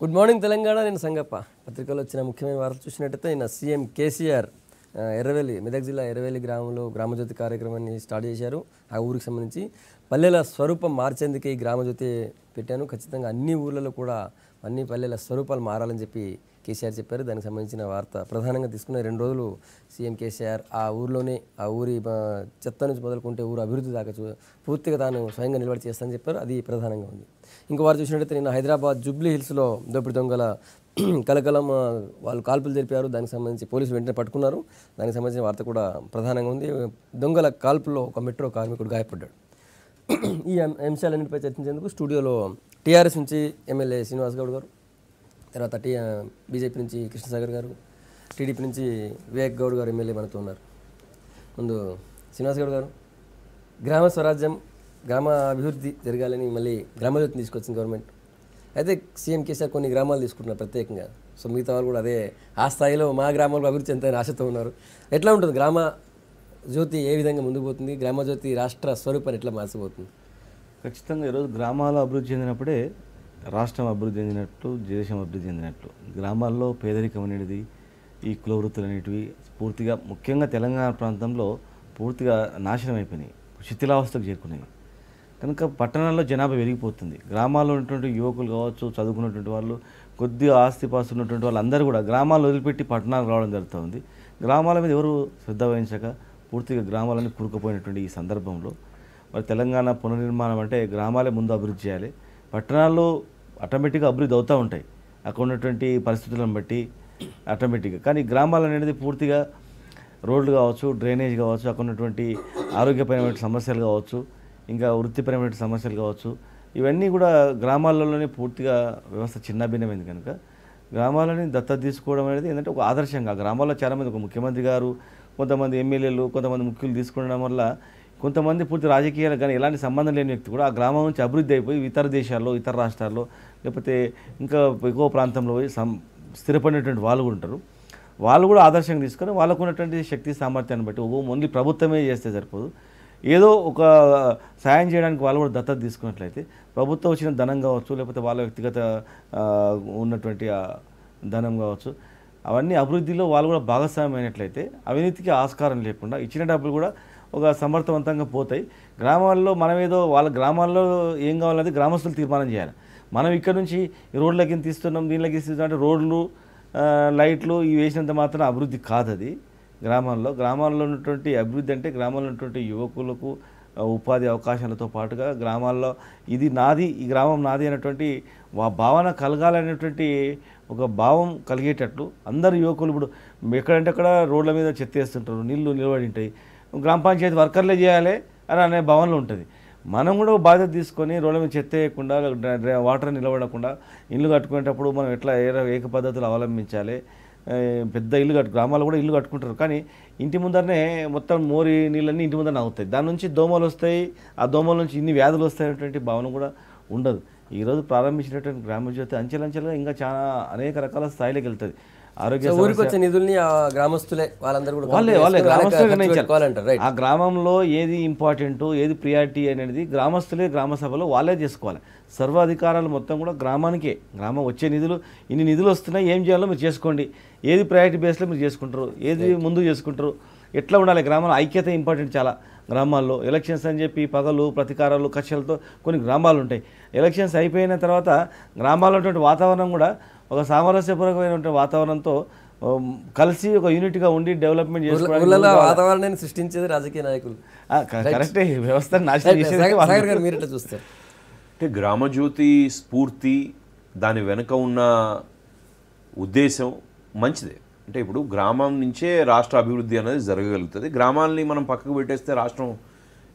Good morning Telangana. నేను సంగప్ప. పత్రికలో వచ్చిన ముఖ్యమైన వార్తలు చూసినట్టయితే నిన్న సీఎం కేసీఆర్ ఎర్రవెల్లి మెదక్ జిల్లా ఎర్రవెల్లి గ్రామంలో గ్రామజ్యోతి కార్యక్రమాన్ని స్టార్ట్ చేశారు. ఆ ఊరికి సంబంధించి పల్లెల స్వరూపం మార్చేందుకే ఈ గ్రామజ్యోతి పెట్టాను, ఖచ్చితంగా అన్ని ఊర్లలో కూడా అన్ని పల్లెల స్వరూపాలు మారాలని చెప్పి కేసీఆర్ చెప్పారు. దానికి సంబంధించిన వార్త ప్రధానంగా తీసుకున్న 2 రోజులు సీఎం కేసీఆర్ ఆ ఊరిలోనే ఆ ఊరి చెత్త నుంచి మొదలుకుంటే ఊరు అభివృద్ధి దాకా పూర్తిగా తాను స్వయంగా నిలబడి చేస్తానని చెప్పారు. అది ప్రధానంగా ఉంది. ఇంకో వారు చూసినట్టయితే నిన్న హైదరాబాద్ జూబ్లీ హిల్స్లో దోపిడీ దొంగల కలకలం వాళ్ళు కాల్పులు జరిపారు. దానికి సంబంధించి పోలీసులు వెంటనే పట్టుకున్నారు. దానికి సంబంధించిన వార్త కూడా ప్రధానంగా ఉంది. దొంగల కాల్పుల్లో ఒక మెట్రో కార్మికుడు గాయపడ్డాడు. ఈ అంశాలన్నింటిపై చర్చించేందుకు స్టూడియోలో టీఆర్ఎస్ నుంచి ఎమ్మెల్యే శ్రీనివాస్ గౌడ్ గారు, తర్వాత బీజేపీ నుంచి కృష్ణసాగర్ గారు, టీడీపీ నుంచి వివేక్ గౌడ్ గారు ఎమ్మెల్యే మనతో ఉన్నారు. ముందు శ్రీనివాస్ గౌడ్ గారు, గ్రామ స్వరాజ్యం గ్రామ అభివృద్ధి జరగాలని మళ్ళీ గ్రామజ్యోతిని తీసుకొచ్చింది గవర్నమెంట్. అయితే సీఎం కేసీఆర్ కొన్ని గ్రామాలు తీసుకుంటున్నారు ప్రత్యేకంగా. సో మిగతా వాళ్ళు కూడా అదే ఆ స్థాయిలో మా గ్రామాలకు అభివృద్ధి చెందుతాయని ఆశతో ఉన్నారు. ఎట్లా ఉంటుంది గ్రామ జ్యోతి, ఏ విధంగా ముందుకు పోతుంది? గ్రామజ్యోతి రాష్ట్ర స్వరూపాన్ని ఎట్లా మార్చిపోతుంది? ఖచ్చితంగా ఈరోజు గ్రామాలు అభివృద్ధి చెందినప్పుడే రాష్ట్రం అభివృద్ధి చెందినట్లు, దేశం అభివృద్ధి చెందినట్లు. గ్రామాల్లో పేదరికం అనేది, ఈ కుల వృత్తులు అనేటివి పూర్తిగా, ముఖ్యంగా తెలంగాణ ప్రాంతంలో పూర్తిగా నాశనం అయిపోయినాయి, శిథిలావస్థకు చేరుకున్నాయి. కనుక పట్టణాల్లో జనాభా పెరిగిపోతుంది. గ్రామాల్లో ఉన్నటువంటి యువకులు కావచ్చు, చదువుకున్నటువంటి వాళ్ళు, కొద్దిగా ఆస్తిపాస్తులు ఉన్నటువంటి వాళ్ళందరూ కూడా గ్రామాలు వదిలిపెట్టి పట్టణాలు రావడం జరుగుతుంది. గ్రామాల మీద ఎవరు శ్రద్ధ వహించక పూర్తిగా గ్రామాలను కూరుకుపోయినటువంటి ఈ సందర్భంలో మరి తెలంగాణ పునర్నిర్మాణం అంటే గ్రామాలే ముందు అభివృద్ధి చేయాలి. పట్టణాల్లో ఆటోమేటిక్గా అభివృద్ధి అవుతూ ఉంటాయి అక్కడ ఉన్నటువంటి పరిస్థితులను బట్టి ఆటోమేటిక్గా. కానీ గ్రామాలు అనేది పూర్తిగా రోడ్లు కావచ్చు, డ్రైనేజ్ కావచ్చు, అక్కడ ఉన్నటువంటి ఆరోగ్యపరమైన సమస్యలు కావచ్చు, ఇంకా వృత్తిపరమైన సమస్యలు కావచ్చు, ఇవన్నీ కూడా గ్రామాలలోనే పూర్తిగా వ్యవస్థ చిన్నభిన్నమైంది. కనుక గ్రామాలని దత్తత తీసుకోవడం అనేది ఏంటంటే ఒక ఆదర్శంగా గ్రామాల్లో చాలామంది, ఒక ముఖ్యమంత్రి గారు, కొంతమంది ఎమ్మెల్యేలు, కొంతమంది ముఖ్యులు తీసుకోవడం వల్ల కొంతమంది పూర్తి రాజకీయాలకు కానీ ఎలాంటి సంబంధం లేని వ్యక్తి కూడా ఆ గ్రామం నుంచి అభివృద్ధి అయిపోయి ఇతర దేశాల్లో, ఇతర రాష్ట్రాల్లో, లేకపోతే ఇంకా ఎక్కువ ప్రాంతంలో పోయి స్థిరపడినటువంటి వాళ్ళు కూడా ఉంటారు. వాళ్ళు కూడా ఆదర్శంగా తీసుకొని వాళ్ళకు ఉన్నటువంటి శక్తి సామర్థ్యాన్ని బట్టి ఓన్లీ ప్రభుత్వమే చేస్తే సరిపోదు, ఏదో ఒక సాయం చేయడానికి వాళ్ళు కూడా దత్తత తీసుకున్నట్లయితే ప్రభుత్వం వచ్చిన ధనం కావచ్చు, లేకపోతే వాళ్ళ వ్యక్తిగత ఉన్నటువంటి ధనం కావచ్చు, అవన్నీ అభివృద్ధిలో వాళ్ళు కూడా భాగస్వామ్యం అయినట్లయితే అవినీతికి ఆస్కారం లేకుండా ఇచ్చిన డబ్బులు కూడా ఒక సమర్థవంతంగా పోతాయి. గ్రామాల్లో మనమేదో వాళ్ళ గ్రామాల్లో ఏం కావాలనేది గ్రామస్తులు తీర్మానం చేయాలి. మనం ఇక్కడ నుంచి రోడ్లకి తీస్తున్నాం, దీనిలోకి తీస్తున్నాం అంటే రోడ్లు, లైట్లు ఇవి వేసినంత మాత్రం అభివృద్ధి కాదు. అది గ్రామాల్లో ఉన్నటువంటి అభివృద్ధి అంటే గ్రామాల్లో ఉన్నటువంటి యువకులకు ఉపాధి అవకాశాలతో పాటుగా గ్రామాల్లో ఇది నాది, ఈ గ్రామం నాది అనేటువంటి భావన కలగాలనేటువంటి ఒక భావం కలిగేటట్లు అందరు యువకులు ఇప్పుడు ఎక్కడంటే అక్కడ రోడ్ల మీద చెత్త వేస్తుంటారు, నీళ్లు నిలబడి ఉంటాయి, గ్రామ పంచాయతీ వర్కర్లే చేయాలి అని అనే భావనలో ఉంటుంది. మనం కూడా బాధ్యత తీసుకొని రోడ్ల మీద చెత్త వేయకుండా, వాటర్ నిలబడకుండా ఇల్లు కట్టుకునేటప్పుడు మనం ఎట్లా ఏక పద్ధతులు అవలంబించాలి. పెద్ద గ్రామాల్లో కూడా ఇల్లు కట్టుకుంటారు, కానీ ఇంటి ముందరనే మొత్తం మోరి నీళ్ళన్నీ ఇంటి ముందరనే అవుతాయి, దాని నుంచి దోమలు వస్తాయి, ఆ దోమల నుంచి ఇన్ని వ్యాధులు వస్తాయనేటువంటి భావన కూడా ఉండదు. ఈరోజు ప్రారంభించినటువంటి గ్రామజ్యోతి అంచెలంచెలుగా ఇంకా చాలా అనేక రకాల స్థాయిలోకి వెళ్తుంది. ఆరోగ్య ఊరికి వచ్చే నిధుల్ని ఆ గ్రామస్తులే వాళ్ళందరూ కూడా వాళ్ళే గ్రామస్తులే ఆ గ్రామంలో ఏది ఇంపార్టెంట్, ఏది ప్రియారిటీ అనేది గ్రామస్తులే గ్రామ సభలో వాళ్ళే చేసుకోవాలి. సర్వాధికారాలు మొత్తం కూడా గ్రామానికే. గ్రామం వచ్చే నిధులు, ఇన్ని నిధులు వస్తున్నాయి, ఏం చేయాలో మీరు చేసుకోండి, ఏది ప్రయారిటీ బేస్లో మీరు చేసుకుంటారు, ఏది ముందు చేసుకుంటారు, ఎట్లా ఉండాలి. గ్రామంలో ఐక్యత ఇంపార్టెంట్ చాలా. గ్రామాల్లో ఎలక్షన్స్ అని చెప్పి పగలు ప్రతీకారాలు కక్షలతో కొన్ని గ్రామాలు ఉంటాయి. ఎలక్షన్స్ అయిపోయిన తర్వాత గ్రామాల్లో ఉన్నటువంటి వాతావరణం కూడా ఒక సామరస్యపూర్వకమైనటువంటి వాతావరణంతో కలిసి ఒక యూనిట్గా ఉండి డెవలప్మెంట్ చేసుకోవడం వాతావరణాన్ని సృష్టించేది రాజకీయ నాయకులు. కరెక్టే, వ్యవస్థను నాశనం చేసేది. మీరు ఎట్లా చూస్తారు? అంటే గ్రామజ్యోతి స్ఫూర్తి, దాని వెనుక ఉన్న ఉద్దేశం మంచిదే. అంటే ఇప్పుడు గ్రామం నుంచే రాష్ట్ర అభివృద్ధి అనేది జరగగలుగుతుంది. గ్రామాలని మనం పక్కకు పెట్టేస్తే రాష్ట్రం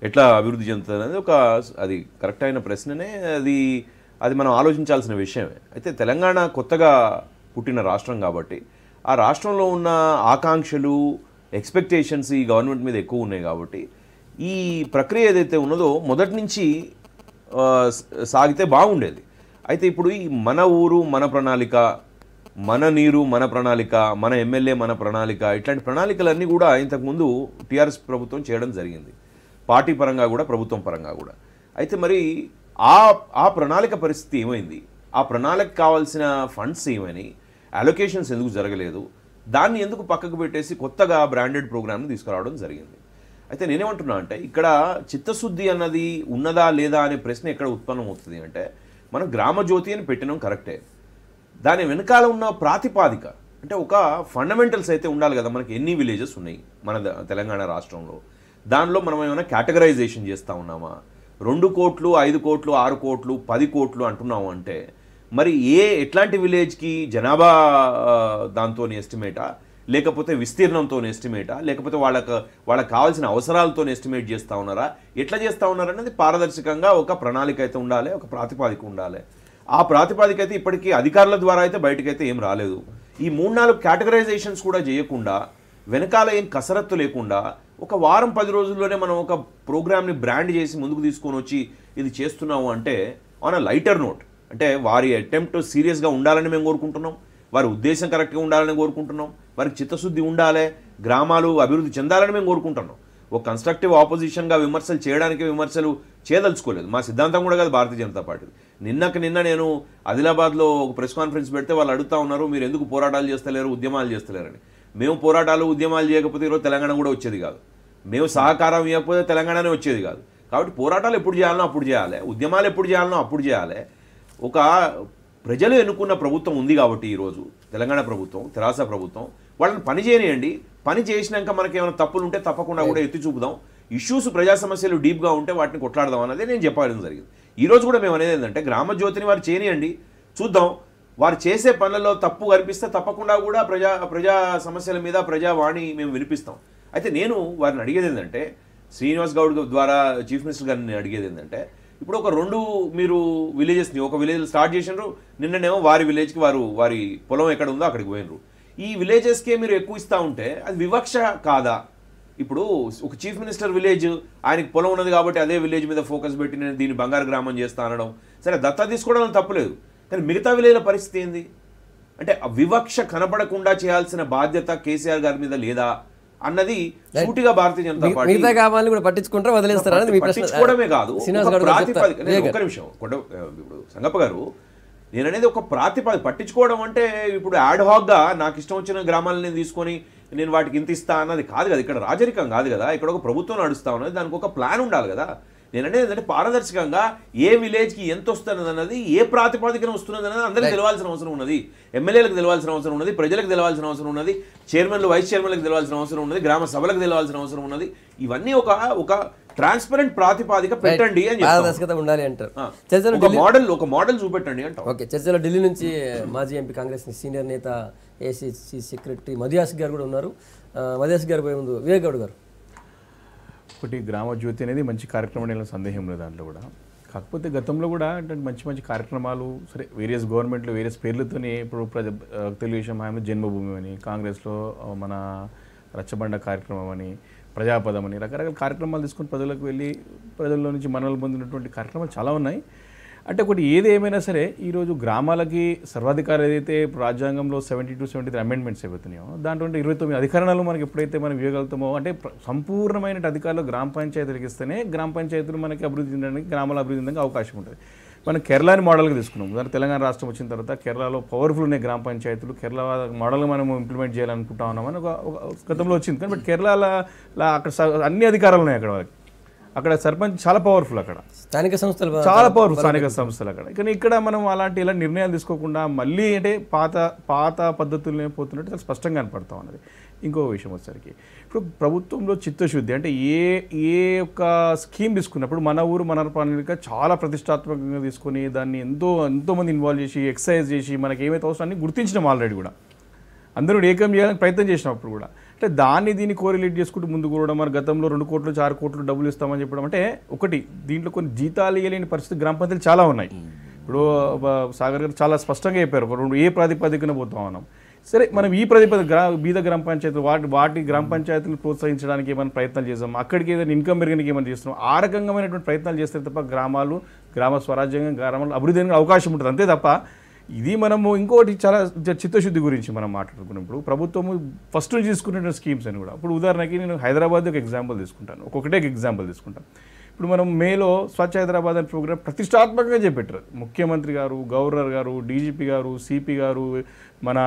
ఎట్లా అభివృద్ధి చెందుతుంది అనేది అది కరెక్ట్ అయిన ప్రశ్ననే. అది మనం ఆలోచించాల్సిన విషయమే. అయితే తెలంగాణ కొత్తగా పుట్టిన రాష్ట్రం కాబట్టి ఆ రాష్ట్రంలో ఉన్న ఆకాంక్షలు, ఎక్స్పెక్టేషన్స్ ఈ గవర్నమెంట్ మీద ఎక్కువ ఉన్నాయి కాబట్టి ఈ ప్రక్రియ ఏదైతే ఉన్నదో మొదటి నుంచి సాగితే బాగుండేది. అయితే ఇప్పుడు ఈ మన ఊరు మన ప్రణాళిక, మన నీరు మన ప్రణాళిక, మన ఎమ్మెల్యే మన ప్రణాళిక, ఇట్లాంటి ప్రణాళికలన్నీ కూడా ఇంతకుముందు టీఆర్ఎస్ ప్రభుత్వం చేయడం జరిగింది, పార్టీ పరంగా కూడా ప్రభుత్వం పరంగా కూడా. అయితే మరి ఆ ప్రణాళిక పరిస్థితి ఏమైంది? ఆ ప్రణాళిక కావాల్సిన ఫండ్స్ ఏమని, అలొకేషన్స్ ఎందుకు జరగలేదు, దాన్ని ఎందుకు పక్కకు పెట్టేసి కొత్తగా బ్రాండెడ్ ప్రోగ్రామ్ని తీసుకురావడం జరిగింది. అయితే నేనేమంటున్నా అంటే ఇక్కడ చిత్తశుద్ధి అన్నది ఉన్నదా లేదా అనే ప్రశ్న ఎక్కడ ఉత్పన్నమవుతుంది అంటే, మనం గ్రామజ్యోతి అని పెట్టినాం కరెక్టే, దాని వెనకాల ఉన్న ప్రాతిపాదిక అంటే ఒక ఫండమెంటల్స్ అయితే ఉండాలి కదా. మనకి ఎన్ని విలేజెస్ ఉన్నాయి మన తెలంగాణ రాష్ట్రంలో, దానిలో మనం ఏమైనా కేటగరైజేషన్ చేస్తూ ఉన్నామా, 2 కోట్లు 5 కోట్లు 6 కోట్లు 10 కోట్లు అంటున్నాము అంటే మరి ఎట్లాంటి విలేజ్కి జనాభా దాంతో ఎస్టిమేటా, లేకపోతే విస్తీర్ణంతో ఎస్టిమేటా, లేకపోతే వాళ్ళకి కావాల్సిన అవసరాలతో ఎస్టిమేట్ చేస్తూ ఉన్నారా, ఎట్లా చేస్తూ ఉన్నారనేది పారదర్శకంగా ఒక ప్రణాళిక అయితే ఉండాలి, ఒక ప్రాతిపాదిక ఉండాలి. ఆ ప్రాతిపాదిక అయితే ఇప్పటికీ అధికారుల ద్వారా అయితే బయటకైతే ఏం రాలేదు. ఈ 3-4 కేటగరైజేషన్స్ కూడా చేయకుండా, వెనకాల ఏం కసరత్తు లేకుండా ఒక వారం 10 రోజుల్లోనే మనం ఒక ప్రోగ్రామ్ని బ్రాండ్ చేసి ముందుకు తీసుకొని వచ్చి ఇది చేస్తున్నాము అంటే ఆన్ అ లైటర్ నోట్, అంటే వారి అటెంప్ట్ సీరియస్గా ఉండాలని మేము కోరుకుంటున్నాం, వారి ఉద్దేశం కరెక్ట్గా ఉండాలని కోరుకుంటున్నాం, వారికి చిత్తశుద్ధి ఉండాలి, గ్రామాలు అభివృద్ధి చెందాలని మేము కోరుకుంటున్నాం. ఒక కన్స్ట్రక్టివ్ ఆపోజిషన్గా విమర్శలు చేయడానికి విమర్శలు చేయదలుచుకోలేదు. మా సిద్ధాంతం కూడా కాదు భారతీయ జనతా పార్టీ. నిన్న నేను ఆదిలాబాద్లో ఒక ప్రెస్ కాన్ఫరెన్స్ పెడితే వాళ్ళు అడుగుతా ఉన్నారు, మీరు ఎందుకు పోరాటాలు చేస్తలేరు, ఉద్యమాలు చేస్తలేరని. మేము పోరాటాలు ఉద్యమాలు చేయకపోతే ఈరోజు తెలంగాణ కూడా వచ్చేది కాదు, మేము సహకారం ఇవ్వకపోతే తెలంగాణనే వచ్చేది కాదు. కాబట్టి పోరాటాలు ఎప్పుడు చేయాలనో అప్పుడు చేయాలి, ఉద్యమాలు ఎప్పుడు చేయాలనో అప్పుడు చేయాలి. ఒక ప్రజలు ఎన్నుకున్న ప్రభుత్వం ఉంది కాబట్టి ఈరోజు తెలంగాణ ప్రభుత్వం, తెరాస ప్రభుత్వం, వాళ్ళని పని చేయనియండి. పని చేసినాక మనకి ఏమైనా తప్పులు ఉంటే తప్పకుండా కూడా ఎత్తి చూపుదాం. ఇష్యూస్ ప్రజా సమస్యలు డీప్గా ఉంటే వాటిని కొట్లాడదాం అన్నది నేను చెప్పడం జరిగింది. ఈరోజు కూడా మేము అనేది ఏంటంటే గ్రామజ్యోతిని వారు చేయనియండి, చూద్దాం. వారు చేసే పనులలో తప్పు కనిపిస్తే తప్పకుండా కూడా ప్రజా సమస్యల మీద ప్రజావాణి మేము వినిపిస్తాం. అయితే నేను వారిని అడిగేది ఏంటంటే, శ్రీనివాస్ గౌడ్ ద్వారా చీఫ్ మినిస్టర్ గారిని అడిగేది ఏంటంటే, ఇప్పుడు ఒక 2 మీరు విలేజెస్ని ఒక విలేజ్ స్టార్ట్ చేసినారు, నిన్ననేమో వారి విలేజ్కి వారి పొలం ఎక్కడ ఉందో అక్కడికి పోయినరు. ఈ విలేజెస్కే మీరు ఎక్కువ ఇస్తూ ఉంటే అది వివక్ష కాదా? ఇప్పుడు ఒక చీఫ్ మినిస్టర్ విలేజ్, ఆయనకి పొలం ఉన్నది కాబట్టి అదే విలేజ్ మీద ఫోకస్ పెట్టి నేను దీన్ని బంగారు గ్రామం చేస్తా అనడం సరే, దత్తా తీసుకోవడం తప్పులేదు, కానీ మిగతా విలేజ్ల పరిస్థితి ఏంది అంటే వివక్ష కనపడకుండా చేయాల్సిన బాధ్యత కేసీఆర్ గారి మీద లేదా అన్నది సూటిగా భారతీయ జనతా పార్టీ మిగతా గ్రామాలను కూడా పట్టించుకుంటారా వదిలేస్తారా అనేది మీ ప్రశ్న. పట్టించుకోవడమే కాదు, ఒక నిమిషం ఇప్పుడు సంగప్ప గారు, నేను అనేది ఒక ప్రాతిపాదిక. పట్టించుకోవడం అంటే ఇప్పుడు యాడ్ హాక్గా నాకు ఇష్టం వచ్చిన గ్రామాలను నేను తీసుకొని నేను వాటికి ఇంత ఇస్తా అన్నది కాదు కదా. ఇక్కడ రాజరికం కాదు కదా, ఇక్కడ ఒక ప్రభుత్వం నడుస్తా ఉన్నది, దానికి ఒక ప్లాన్ ఉండాలి కదా. నేను అనేది ఏంటంటే పారదర్శకంగా ఏ విలేజ్కి ఎంత వస్తున్నది అన్నది, ఏ ప్రాతిపాదికన వస్తున్నది అన్నది అందరికీ తెలవాల్సిన అవసరం ఉన్నది. ఎమ్మెల్యేలకు తెలవాల్సిన అవసరం ఉన్నది, ప్రజలకు తెలవాల్సిన అవసరం ఉన్నది, చైర్మన్లు వైస్ చైర్మన్లకు తెలవాల్సిన అవసరం ఉన్నది, గ్రామ సభలకు తెలవాల్సిన అవసరం ఉన్నది. ఇవన్నీ ఒక ట్రాన్స్పరెంట్ ప్రాతిపాదిక పెట్టండి అని పారదర్శకత ఉండాలి అంటారు. ఒక మోడల్ చూపెట్టండి అంటారు. ఓకే, చర్చలో ఢిల్లీ నుంచి మాజీ ఎంపీ కాంగ్రెస్ సీనియర్ నేత ఏసీసీ సెక్రటరీ మధుయాస్ గారు కూడా ఉన్నారు. మధుయాస్ గారు పోయే ముందు వివేక్ గౌడ్ గారు. ఒకటి గ్రామజ్యోతి అనేది మంచి కార్యక్రమం అనేది సందేహం లేదు దాంట్లో కూడా. కాకపోతే గతంలో కూడా అంటే మంచి కార్యక్రమాలు సరే వేరియస్ గవర్నమెంట్లో వేరియస్ పేర్లతోనే ఇప్పుడు తెలుగుదేశం హయాంలో జన్మభూమి అని, కాంగ్రెస్లో మన రచ్చబండ కార్యక్రమం అని, ప్రజాపదం అని రకరకాల కార్యక్రమాలు తీసుకొని ప్రజలకు వెళ్ళి ప్రజల్లో నుంచి మనలు పొందినటువంటి కార్యక్రమాలు చాలా ఉన్నాయి. అంటే ఒకటి ఏది ఏమైనా సరే ఈరోజు గ్రామాలకి సర్వాధికారం ఏదైతే రాజ్యాంగంలో 72-73 అమెండ్మెంట్స్ ఏవైతున్నాయో దాంట్లో 29 అధికారాలు మనకి ఎప్పుడైతే మనం ఇవ్వగలుగుతామో అంటే సంపూర్ణమైన అధికారులు గ్రామ పంచాయతీలకు ఇస్తేనే గ్రామ పంచాయతీలు మనకి అభివృద్ధి చెందడానికి, గ్రామాల అభివృద్ధి చెందడానికి అవకాశం ఉంటుంది. మనం కేరళని మోడల్గా తీసుకున్నాం. దాని తెలంగాణ రాష్ట్రం వచ్చిన తర్వాత కేరళలో పవర్ఫుల్ ఉన్నాయి గ్రామ పంచాయతీలు. కేరళ మోడల్గా మనం ఇంప్లిమెంట్ చేయాలనుకుంటా ఉన్నామని ఒక గతంలో వచ్చింది. కానీ బట్ కేరళలో అక్కడ అన్ని అధికారాలు ఉన్నాయి. అక్కడ సర్పంచ్ చాలా పవర్ఫుల్, అక్కడ స్థానిక సంస్థలు చాలా పవర్ఫుల్ స్థానిక సంస్థలు అక్కడ. కానీ ఇక్కడ మనం ఇలా నిర్ణయాలు తీసుకోకుండా మళ్ళీ అంటే పాత పద్ధతులనే పోతున్నట్టు చాలా స్పష్టంగా కనపడతాం అన్నది. ఇంకో విషయం వచ్చేసరికి ఇప్పుడు ప్రభుత్వంలో చిత్తశుద్ధి అంటే ఏ ఒక్క స్కీమ్ తీసుకున్నప్పుడు మన ఊరు మన ప్రణాళిక చాలా ప్రతిష్టాత్మకంగా తీసుకొని దాన్ని ఎంతోమంది ఇన్వాల్వ్ చేసి ఎక్సర్సైజ్ చేసి మనకి ఏమైతే అవసరం అన్ని గుర్తించినాం ఆల్రెడీ కూడా, అందరూ ఏకం చేయాలని ప్రయత్నం చేసినప్పుడు కూడా అంటే దీన్ని కోరిలేట్ చేసుకుంటూ ముందుకు కూడా మన గతంలో 2 కోట్లు 6 కోట్లు డబ్బులు ఇస్తామని చెప్పడం అంటే ఒకటి దీంట్లో కొన్ని జీతాలు ఇవ్వలేని పరిస్థితి గ్రామ పంచాయతీలు చాలా ఉన్నాయి. ఇప్పుడు సాగర్ గారు చాలా స్పష్టంగా చెప్పారు ఏ ప్రాతిపదికన పోతాం మనం. సరే మనం ఈ ప్రాతిపదిక బీద గ్రామ పంచాయతీలు వాటి గ్రామ పంచాయతీలు ప్రోత్సహించడానికి ఏమైనా ప్రయత్నాలు చేస్తాం, అక్కడికి ఏదైనా ఇన్కమ్ పెరగడానికి ఏమైనా చేస్తున్నాం, ఆ రకంగామైనటువంటి ప్రయత్నాలు చేస్తే తప్ప గ్రామ స్వరాజ్యంగా గ్రామాలు అభివృద్ధి అవకాశం ఉంటుంది అంతే తప్ప. ఇది మనము ఇంకోటి చాలా చిత్తశుద్ధి గురించి మనం మాట్లాడుకున్నప్పుడు ప్రభుత్వము ఫస్ట్ నుంచి తీసుకునే స్కీమ్స్ అని కూడా ఇప్పుడు ఉదాహరణకి నేను హైదరాబాద్ ఒక ఎగ్జాంపుల్ తీసుకుంటాను, ఒకటే ఎగ్జాంపుల్ తీసుకుంటాను. ఇప్పుడు మనం మేలో స్వచ్ఛ హైదరాబాద్ అనే ప్రోగ్రామ్ ప్రతిష్టాత్మకంగా చేపెట్టారు. ముఖ్యమంత్రి గారు, గవర్నర్ గారు, డీజీపీ గారు, సిపి గారు, మన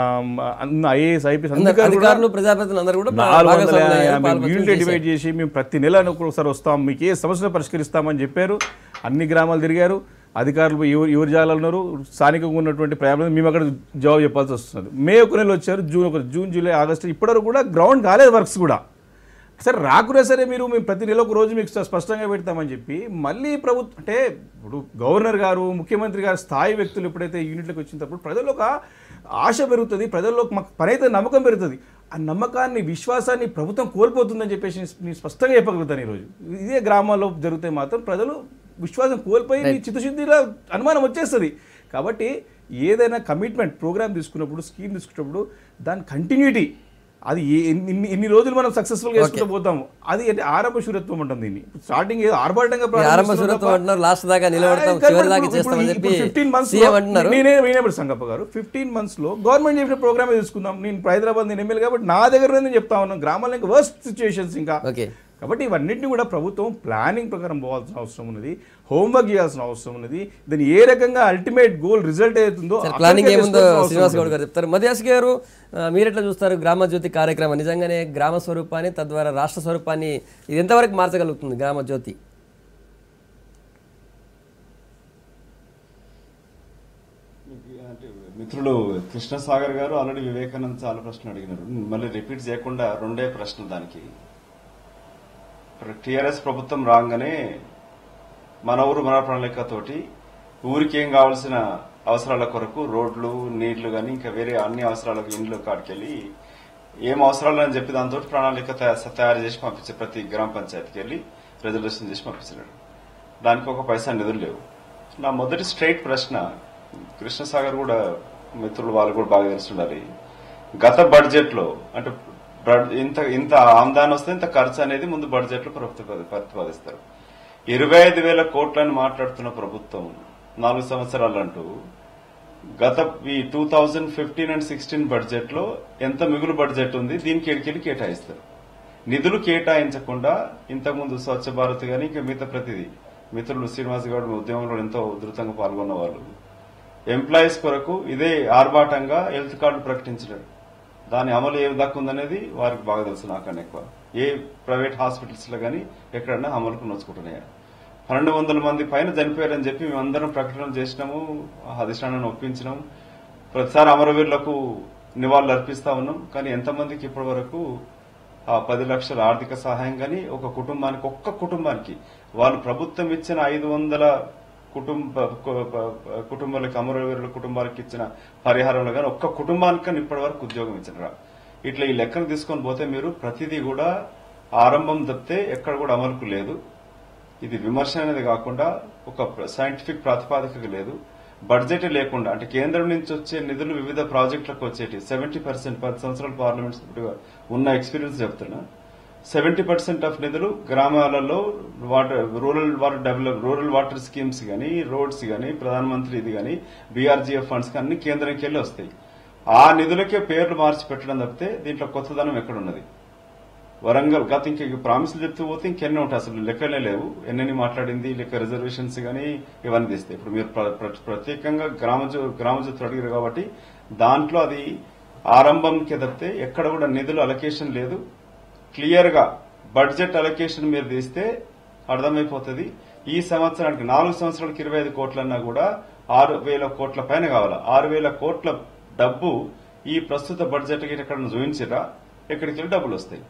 ఐఏఎస్ ఐపీఎస్ అధికారులు ప్రజాప్రతినిధులు అందరూ కూడా 450 యూనిట్ డివైడ్ చేసి మేము ప్రతి నెల ఒకసారి వస్తాం, మీకు ఏ సమస్యలు పరిష్కరిస్తామని చెప్పారు. అన్ని గ్రామాలు తిరిగారు. అధికారులు ఎవరు జాగాలు ఉన్నారు, స్థానికంగా ఉన్నటువంటి ప్రయాణం మేము అక్కడ జవాబు చెప్పాల్సి వస్తుంది. మే 1 నెల వచ్చారు, జూన్ జూలై ఆగస్టు ఇప్పటివరకు కూడా గ్రౌండ్ కాలేదు వర్క్స్ కూడా. సరే రాకున్నా సరే మేము ప్రతి నెల ఒక రోజు మీకు స్పష్టంగా పెడతామని చెప్పి మళ్ళీ ప్రభుత్వం అంటే ఇప్పుడు గవర్నర్ గారు, ముఖ్యమంత్రి గారు స్థాయి వ్యక్తులు ఎప్పుడైతే యూనిట్లకు వచ్చినప్పుడు ప్రజల్లో ఒక ఆశ పెరుగుతుంది, ప్రజల్లో మాకు పని అయితే నమ్మకం పెరుగుతుంది. ఆ నమ్మకాన్ని, విశ్వాసాన్ని ప్రభుత్వం కోల్పోతుందని చెప్పేసి నేను స్పష్టంగా చెప్పగలుగుతాను. ఈరోజు ఇదే గ్రామాల్లో జరిగితే మాత్రం ప్రజలు విశ్వాసం కోల్పోయి చిత్తశుద్ధిలో అనుమానం వచ్చేస్తుంది. కాబట్టి ఏదైనా కమిట్మెంట్ ప్రోగ్రామ్ తీసుకున్నప్పుడు, స్కీమ్ తీసుకున్నప్పుడు దాని కంటిన్యూటీ అది ఇన్ని రోజులు మనం సక్సెస్ఫుల్గా చేసుకుంటూ పోతాము. అది అంటే ఆరంభ శూరత్వం ఉంటుంది. దీన్ని స్టార్టింగ్ ఏదో ఆర్భాటంగా 15 months సంగప్ప గారు 15 months లో గవర్నమెంట్ చెప్పిన ప్రోగ్రామ్ తీసుకుందాం. నేను హైదరాబాద్ నేను ఎమ్మెల్యే కాబట్టి నా దగ్గర నేను చెప్తా ఉన్నాను. గ్రామాల్లో ఇంకా వర్స్ట్ సిచ్యువేషన్స్ ఇంకా. కాబట్టి ఇవన్నింటినీ కూడా ప్రభుత్వం ప్లానింగ్ ప్రకారం పోవాల్సిన అవసరం ఉన్నది, హోంవర్క్ చేయాల్సిన అవసరం ఉన్నది. దాన్ని ఏ రకంగా అల్టిమేట్ గోల్ రిజల్ట్ అవుతుందో ప్లానింగ్ ఏముందో శ్రీనివాస్ గౌడ్ గారు చెప్తారు. మధ్యాస్ గారు మీరెట్లా చూస్తారు గ్రామ జ్యోతి కార్యక్రమం? నిజంగానే గ్రామ స్వరూపాన్ని తద్వారా రాష్ట్ర స్వరూపాన్ని ఇది ఎంతవరకు మార్చగలుగుతుంది గ్రామ జ్యోతి? మిత్రులు కృష్ణసాగర్ గారు ఆల్రెడీ వివేకానంద్ చాలా ప్రశ్నలు అడిగినారు, మళ్ళీ రిపీట్ చేయకుండా 2 ప్రశ్నలు. దానికి టీఆర్ఎస్ ప్రభుత్వం రాగానే మన ఊరు మన ప్రణాళికతోటి ఊరికి ఏం కావాల్సిన అవసరాల కొరకు రోడ్లు, నీళ్లు కానీ ఇంకా వేరే అన్ని అవసరాలకు ఇండ్లు కాడికెళ్ళి ఏం అవసరాలు అని చెప్పి దాంతో ప్రణాళిక తయారు చేసి పంపించే ప్రతి గ్రామ పంచాయతీకి వెళ్ళి రిజర్వేషన్ చేసి పంపించినాడు. దానికి ఒక పైసా నిధులు లేవు. నా మొదటి స్ట్రైట్ ప్రశ్న, కృష్ణసాగర్ కూడా మిత్రులు వాళ్ళు కూడా బాగా తెలుసుండాలి, గత బడ్జెట్ లో అంటే ఇంత ఆమ్దాన్ వస్తే ఇంత ఖర్చు అనేది ముందు బడ్జెట్ లో ప్రతిపాదిస్తారు. 25,000 కోట్లని మాట్లాడుతున్న ప్రభుత్వం 4 సంవత్సరాలు అంటూ గత ఈ 2015 and 16 బడ్జెట్ లో ఎంత మిగులు బడ్జెట్ ఉంది దీనికి ఎడికెళ్ళి కేటాయిస్తారు. నిధులు కేటాయించకుండా ఇంతకుముందు స్వచ్ఛ భారత్ గానీ ఇంకా మిగతా ప్రతిదీ మిత్రులు శ్రీనివాస్ గౌడ్ ఉద్యమంలో ఎంతో ఉధృతంగా పాల్గొన్న వాళ్ళు ఎంప్లాయీస్ కొరకు ఇదే ఆర్భాటంగా హెల్త్ కార్డు ప్రకటించలేరు. దాని అమలు ఏ దాకా ఉందనేది వారికి బాగా తెలుసు, నాకన్నా ఎక్కువ. ఏ ప్రైవేట్ హాస్పిటల్స్ లో గానీ ఎక్కడన్నా అమలుకు నోచుకుంటున్నాయి. 1200 మంది పైన చనిపోయారని చెప్పి మేమందరం ప్రకటన చేసినాము, అధిష్టానాన్ని ఒప్పించినాము. ప్రతిసారి అమరవీరులకు నివాళులు అర్పిస్తా ఉన్నాం. కానీ ఎంతమందికి ఇప్పటి వరకు ఆ 10 లక్షల ఆర్థిక సహాయం కానీ ఒక్క కుటుంబానికి వాళ్ళు ప్రభుత్వం ఇచ్చిన 500 కుటుంబాలకి అమరవీరుల కుటుంబాలకు ఇచ్చిన పరిహారంలో కానీ ఒక్క కుటుంబానికి ఇప్పటి వరకు ఉద్యోగం ఇచ్చినరా? ఇట్లా ఈ లెక్కను తీసుకొని పోతే మీరు ప్రతిదీ కూడా ఆరంభం తప్పితే ఎక్కడ కూడా అమలుకు లేదు. ఇది విమర్శ అనేది కాకుండా ఒక సైంటిఫిక్ ప్రాతిపాదిక లేదు. బడ్జెట్ లేకుండా అంటే కేంద్రం నుంచి వచ్చే నిధులు వివిధ ప్రాజెక్టులకు వచ్చేటి 70% 10 సంవత్సరాల పార్లమెంట్ సభ్యుడిగా ఉన్న ఎక్స్పీరియన్స్ చెప్తున్నా. 70% ఆఫ్ నిధులు గ్రామాలలో రూరల్ వాటర్ స్కీమ్స్ గానీ, రోడ్స్ గానీ, ప్రధానమంత్రి ఇది గానీ, బీఆర్జీఎఫ్ ఫండ్స్ అన్ని కేంద్రంకి వెళ్ళి వస్తాయి. ఆ నిధులకే పేర్లు మార్చి పెట్టడం తప్పితే దీంట్లో కొత్తదనం ఎక్కడున్నది? వరంగల్ గత ఇంక ప్రామిసులు చెప్తూ పోతే ఇంకెన్ని ఉంటాయి, అసలు లెక్కలే లేవు. ఎన్నెన్ని మాట్లాడింది లెక్క రిజర్వేషన్స్ గానీ ఇవన్నీ తీస్తాయి. ఇప్పుడు మీరు ప్రత్యేకంగా గ్రామజ్యోతి అడిగారు కాబట్టి దాంట్లో అది ఆరంభంకి తప్పితే ఎక్కడ కూడా నిధులు అలొకేషన్ లేదు. క్లియర్ గా బడ్జెట్ అలొకేషన్ మీరు తీస్తే అర్థమైపోతుంది. ఈ సంవత్సరానికి 4 సంవత్సరాలకు 25 కోట్లన్నా కూడా 6,000 కోట్ల పైన కావాలా? 6,000 కోట్ల డబ్బు ఈ ప్రస్తుత బడ్జెట్ కి ఎక్కడ చూపించిరా, ఎక్కడికి వెళ్ళి డబ్బులు వస్తాయి.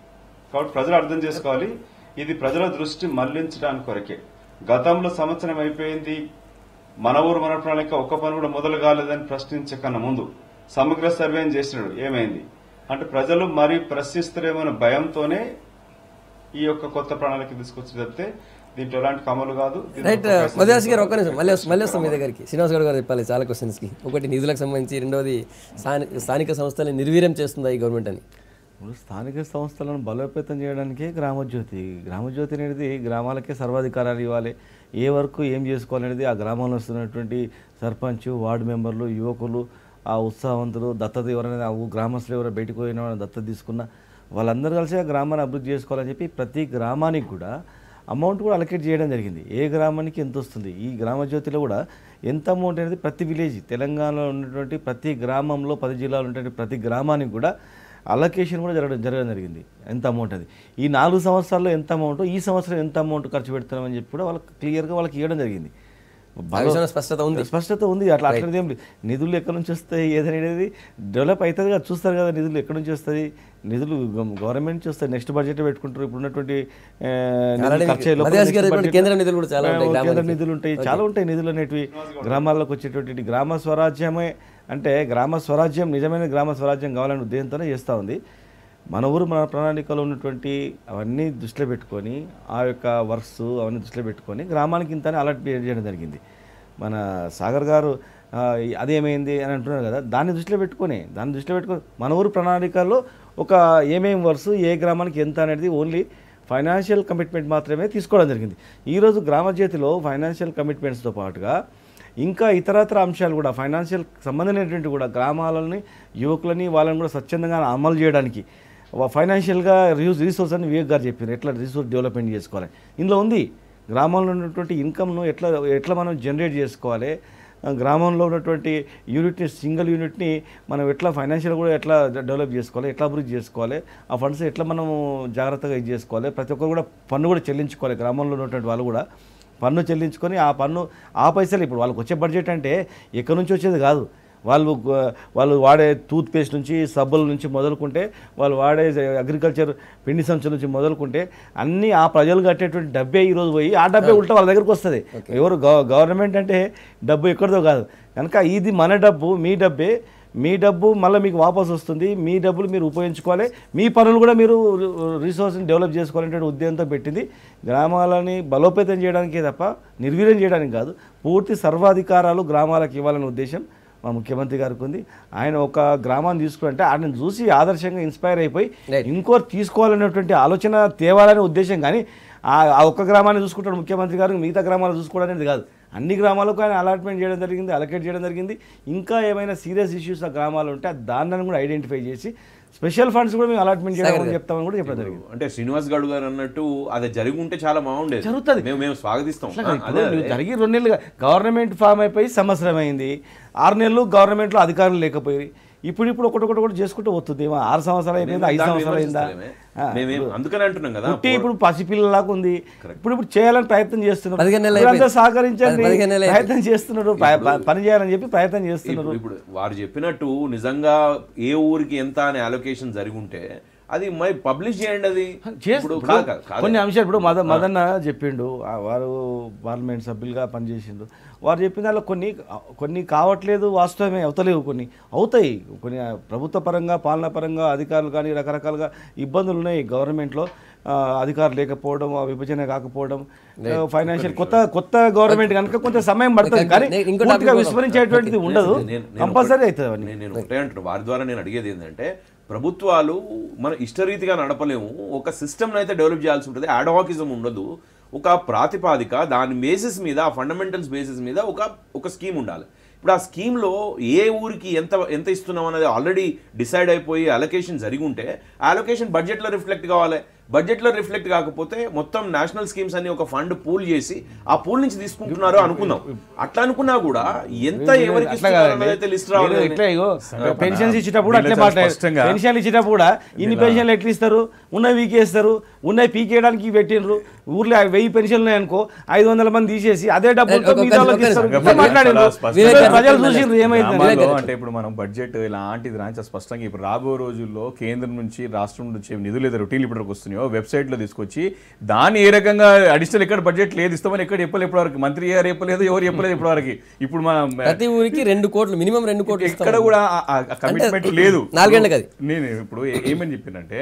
కాబట్టి ప్రజలు అర్థం చేసుకోవాలి, ఇది ప్రజల దృష్టి మళ్లించడానికి కొరకే. గతంలో సంవత్సరం అయిపోయింది, మన ఊరు మన ప్రణాళిక ఒక్క పని కూడా మొదలు కాలేదని ప్రశ్నించకన్నా ముందు సమగ్ర సర్వేని చేసినాడు. ఏమైంది అంటే ప్రజలు మరీ ప్రశ్నిస్తారేమో భయంతోనే ఈ యొక్క కొత్త ప్రణాళిక తీసుకొచ్చి చెప్తే దీంట్లో ఎలాంటి కమలు కాదు. రైట్ మధ్యాస్ గారు ఒక్క నిమిషం మళ్ళీ వస్తాం మీ దగ్గరికి. శ్రీనివాస్ గౌడ్ గారు చెప్పాలి చాలా క్వశ్చన్స్ కి. ఒకటి నిధులకు సంబంధించి, రెండవది స్థానిక సంస్థలను నిర్వీర్యం చేస్తుందా ఈ గవర్నమెంట్ అని. ఇప్పుడు స్థానిక సంస్థలను బలోపేతం చేయడానికే గ్రామజ్యోతి అనేది గ్రామాలకే సర్వాధికారాలు ఇవ్వాలి. ఏ వరకు ఏం చేసుకోవాలనేది ఆ గ్రామంలో వస్తున్నటువంటి సర్పంచ్, వార్డు మెంబర్లు, యువకులు, ఆ ఉత్సాహవంతులు, దత్తత ఎవరైనా గ్రామస్తులు ఎవరైనా బయటకు పోయిన దత్తత తీసుకున్న వాళ్ళందరూ కలిసి ఆ గ్రామాన్ని అభివృద్ధి చేసుకోవాలని చెప్పి ప్రతి గ్రామానికి కూడా అమౌంట్ కూడా అలొకేట్ చేయడం జరిగింది. ఏ గ్రామానికి ఎంత వస్తుంది, ఈ గ్రామజ్యోతిలో కూడా ఎంత అమౌంట్ అనేది ప్రతి విలేజ్ తెలంగాణలో ఉన్నటువంటి ప్రతి గ్రామంలో 10 జిల్లాలు ఉన్నటువంటి ప్రతి గ్రామానికి కూడా అలొకేషన్ కూడా జరగడం జరిగింది. ఎంత అమౌంట్ అది, ఈ 4 సంవత్సరాల్లో ఎంత అమౌంట్, ఈ సంవత్సరం ఎంత అమౌంట్ ఖర్చు పెడతామని చెప్పి కూడా వాళ్ళకి క్లియర్గా వాళ్ళకి ఇవ్వడం జరిగింది. స్పష్టత ఉంది. అట్లాంటిది ఏం లేదు. నిధులు ఎక్కడి నుంచి వస్తాయి ఏదనేది డెవలప్ అవుతుంది కదా, చూస్తారు కదా నిధులు ఎక్కడి నుంచి వస్తుంది. నిధులు గవర్నమెంట్ నుంచి వస్తాయి, నెక్స్ట్ బడ్జెట్ పెట్టుకుంటారు. ఇప్పుడు ఉన్నటువంటి కేంద్ర నిధులు కూడా కేంద్ర నిధులు ఉంటాయి, చాలా ఉంటాయి నిధులు అనేటివి. గ్రామాల్లోకి వచ్చేటువంటి గ్రామ స్వరాజ్యమే అంటే గ్రామ స్వరాజ్యం, నిజమైన గ్రామ స్వరాజ్యం కావాలనే ఉద్దేశంతోనే చేస్తూ ఉంది. మన ఊరు మన ప్రణాళికలో ఉన్నటువంటి అవన్నీ దృష్టిలో పెట్టుకొని ఆ యొక్క వర్క్స్ అవన్నీ దృష్టిలో పెట్టుకొని గ్రామానికి ఇంతనే అలర్ట్ చేయడం జరిగింది. మన సాగర్ గారు అదేమైంది అని అంటున్నారు కదా, దాన్ని దృష్టిలో పెట్టుకొని మన ఊరు ప్రణాళికలో ఒక ఏమేమి వర్క్స్ ఏ గ్రామానికి ఎంత అనేది ఓన్లీ ఫైనాన్షియల్ కమిట్మెంట్ మాత్రమే తీసుకోవడం జరిగింది. ఈరోజు గ్రామజ్యోతిలో ఫైనాన్షియల్ కమిట్మెంట్స్తో పాటుగా ఇంకా ఇతరత్ర అంశాలు కూడా ఫైనాన్షియల్ సంబంధమైనటువంటి కూడా గ్రామాలని యువకులని వాళ్ళని కూడా స్వచ్ఛందంగా అమలు చేయడానికి ఫైనాన్షియల్గా రీసోర్స్ అని వివేక్ గారు చెప్పారు, ఎట్లా రీసోర్స్ డెవలప్మెంట్ చేసుకోవాలి. ఇందులో ఉంది గ్రామంలో ఉన్నటువంటి ఇన్కమ్ను ఎట్లా మనం జనరేట్ చేసుకోవాలి, గ్రామంలో ఉన్నటువంటి యూనిట్ని సింగిల్ యూనిట్ని మనం ఎట్లా ఫైనాన్షియల్ కూడా ఎట్లా డెవలప్ చేసుకోవాలి, ఎట్లా అభివృద్ధి చేసుకోవాలి, ఆ ఫండ్స్ ఎట్లా మనం జాగ్రత్తగా ఇది చేసుకోవాలి. ప్రతి ఒక్కరు కూడా పన్ను కూడా చెల్లించుకోవాలి. గ్రామంలో ఉన్నటువంటి వాళ్ళు కూడా పన్ను చెల్లించుకొని ఆ పైసలు ఇప్పుడు వాళ్ళకి వచ్చే బడ్జెట్ అంటే ఎక్కడి నుంచి వచ్చేది కాదు. వాళ్ళు వాడే టూత్ పేస్ట్ నుంచి సబ్బుల నుంచి మొదలుకుంటే, వాళ్ళు వాడే అగ్రికల్చర్ పిండి సంచుల నుంచి మొదలుకుంటే అన్నీ ఆ ప్రజలు కట్టేటువంటి డబ్బే ఈరోజు పోయి ఆ డబ్బే ఉల్టా వాళ్ళ దగ్గరకు వస్తుంది. ఎవరు గవర్నమెంట్ అంటే డబ్బు ఎక్కడిదో కాదు కనుక ఇది మన డబ్బు, మీ డబ్బు మళ్ళీ మీకు వాపసు వస్తుంది. మీ డబ్బులు మీరు ఉపయోగించుకోవాలి, మీ పనులు కూడా మీరు రిసోర్స్ని డెవలప్ చేసుకోవాలనే ఉద్దేశంతో పెట్టింది. గ్రామాలని బలోపేతం చేయడానికే తప్ప నిర్వీర్యం చేయడానికి కాదు. పూర్తి సర్వాధికారాలు గ్రామాలకు ఇవ్వాలనే ఉద్దేశం మా ముఖ్యమంత్రి గారికి ఉంది. ఆయన ఒక గ్రామాన్ని తీసుకుంటే ఆయన చూసి ఆదర్శంగా ఇన్స్పైర్ అయిపోయి ఇంకోటి తీసుకోవాలనేటువంటి ఆలోచన తేవాలనే ఉద్దేశం. కానీ ఆ ఒక్క గ్రామాన్ని చూసుకుంటాడు ముఖ్యమంత్రి గారు, మిగతా గ్రామాలు చూసుకోవడం అనేది కాదు. అన్ని గ్రామాలకు ఆయన అలాట్మెంట్ చేయడం జరిగింది, అలొకేట్ చేయడం జరిగింది. ఇంకా ఏమైనా సీరియస్ ఇష్యూస్ ఆ గ్రామాలు ఉంటే దాన్ని కూడా ఐడెంటిఫై చేసి స్పెషల్ ఫండ్స్ కూడా మేము అలాట్మెంట్ చేయడం చెప్తామని కూడా చెప్పడం జరిగింది. అంటే శ్రీనివాస్ గౌడ్ గారు అన్నట్టు అది జరిగి ఉంటే చాలా బాగుండేది, జరుగుతుంది, మేము స్వాగతిస్తాం. జరిగి 2 నెలలుగా గవర్నమెంట్ ఫామ్ అయిపోయి సంవత్సరం అయింది, 6 నెలలు గవర్నమెంట్లో అధికారులు లేకపోయి ఇప్పుడు ఒకటి చేసుకుంటూ వస్తుంది. 6 సంవత్సరాలు అయిపోయింది, 5 సంవత్సరాలు అయిందా, అందుకని అంటున్నాం కదా. ఇప్పుడు పసిపిల్లలాగా ఉంది. ఇప్పుడు చేయాలని ప్రయత్నం చేస్తున్నారు, సహకరించండి ప్రయత్నం చేస్తున్నారు, పని చేయాలని చెప్పి ప్రయత్నం చేస్తున్నారు. ఇప్పుడు వారు చెప్పినట్టు నిజంగా ఏ ఊరికి ఎంత అనే అలొకేషన్ జరిగి ఉంటే అది మరి పబ్లిష్ చేయండి. అది కొన్ని అంశాలు ఇప్పుడు మదన్న చెప్పిండు, వారు పార్లమెంట్ సభ్యులుగా పనిచేసిండు, వారు చెప్పిన దానిలో కొన్ని కావట్లేదు, వాస్తవమే అవుతలేవు, కొన్ని అవుతాయి. కొన్ని ప్రభుత్వ పరంగా పాలనా పరంగా అధికారులు కానీ రకరకాలుగా ఇబ్బందులు ఉన్నాయి. గవర్నమెంట్లో అధికారులు లేకపోవడం, విభజన కాకపోవడం, ఫైనాన్షియల్ కొత్త గవర్నమెంట్ కనుక కొంత సమయం పడుతుంది. కానీ పూర్తిగా విస్మరించేటువంటిది ఉండదు, కంపల్సరీ అవుతుంది. నేను ఒకటే అంటున్నాను, వారి ద్వారా నేను అడిగేది ఏంటంటే ప్రభుత్వాలు మన ఇష్టరీతిగా నడపలేము, ఒక సిస్టమ్ని అయితే డెవలప్ చేయాల్సి ఉంటుంది. యాడ్హాకిజం ఉండదు, ఒక ప్రాతిపాదిక దాని బేసిస్ మీద, ఫండమెంటల్స్ బేసిస్ మీద ఒక స్కీమ్ ఉండాలి. ఇప్పుడు ఆ స్కీమ్లో ఏ ఊరికి ఎంత ఇస్తున్నాం అనేది ఆల్రెడీ డిసైడ్ అయిపోయి అలొకేషన్ జరిగి ఉంటే ఆ అలొకేషన్ బడ్జెట్లో రిఫ్లెక్ట్ కావాలి. బడ్జెట్లో రిఫ్లెక్ట్ కాకపోతే మొత్తం నేషనల్ స్కీమ్స్ అన్ని ఒక ఫండ్ పూల్ చేసి ఆ పూల్ నుంచి తీసుకుంటున్నారో అనుకుందాం. అట్లా అనుకున్నా కూడా ఎంత ఎవరికి లిస్ట్ రావాలి. పెన్షన్స్ ఇచ్చేటప్పుడు అట్లే మాట్లాడారు, పెన్షన్లు ఇచ్చేటప్పుడు కూడా ఇన్ని పెన్షన్లు ఎట్లా ఇస్తారు, ఉన్నవి పీకేస్తారు, ఉన్నవి పీకేయడానికి పెట్టినరు. ఊర్లో 1000 పెన్షన్లు ఉన్నాయనుకో 500 మంది తీసేసి అదే డబ్బులతో మాట్లాడారు. ప్రజలు చూసి ఏమైంది అంటే ఇప్పుడు మనం బడ్జెట్ ఇలాంటిది రాంచ స్పష్టంగా ఇప్పుడు రాబోయే రోజుల్లో కేంద్రం నుంచి రాష్ట్రం నుంచి నిధులు ఏదో రొటీన్లు ఇప్పటివరకు వస్తున్నాయో వెబ్సైట్లో తీసుకొచ్చి దాన్ని ఏ రకంగా అడిషనల్ ఎక్కడ బడ్జెట్ లేదు ఇస్తామని ఎక్కడ చెప్పలేదు ఇప్పటివరకు, మంత్రి గారు చెప్పలేదు, ఎవరు చెప్పలేదు ఇప్పటివరకు. ఇప్పుడు మనం ప్రతి ఊరికి 2 కోట్లు మినిమం 2 కోట్లు ఎక్కడ కూడా కమిట్మెంట్ లేదు. 4 గంటలకి నేను ఇప్పుడు ఏమని చెప్పినంటే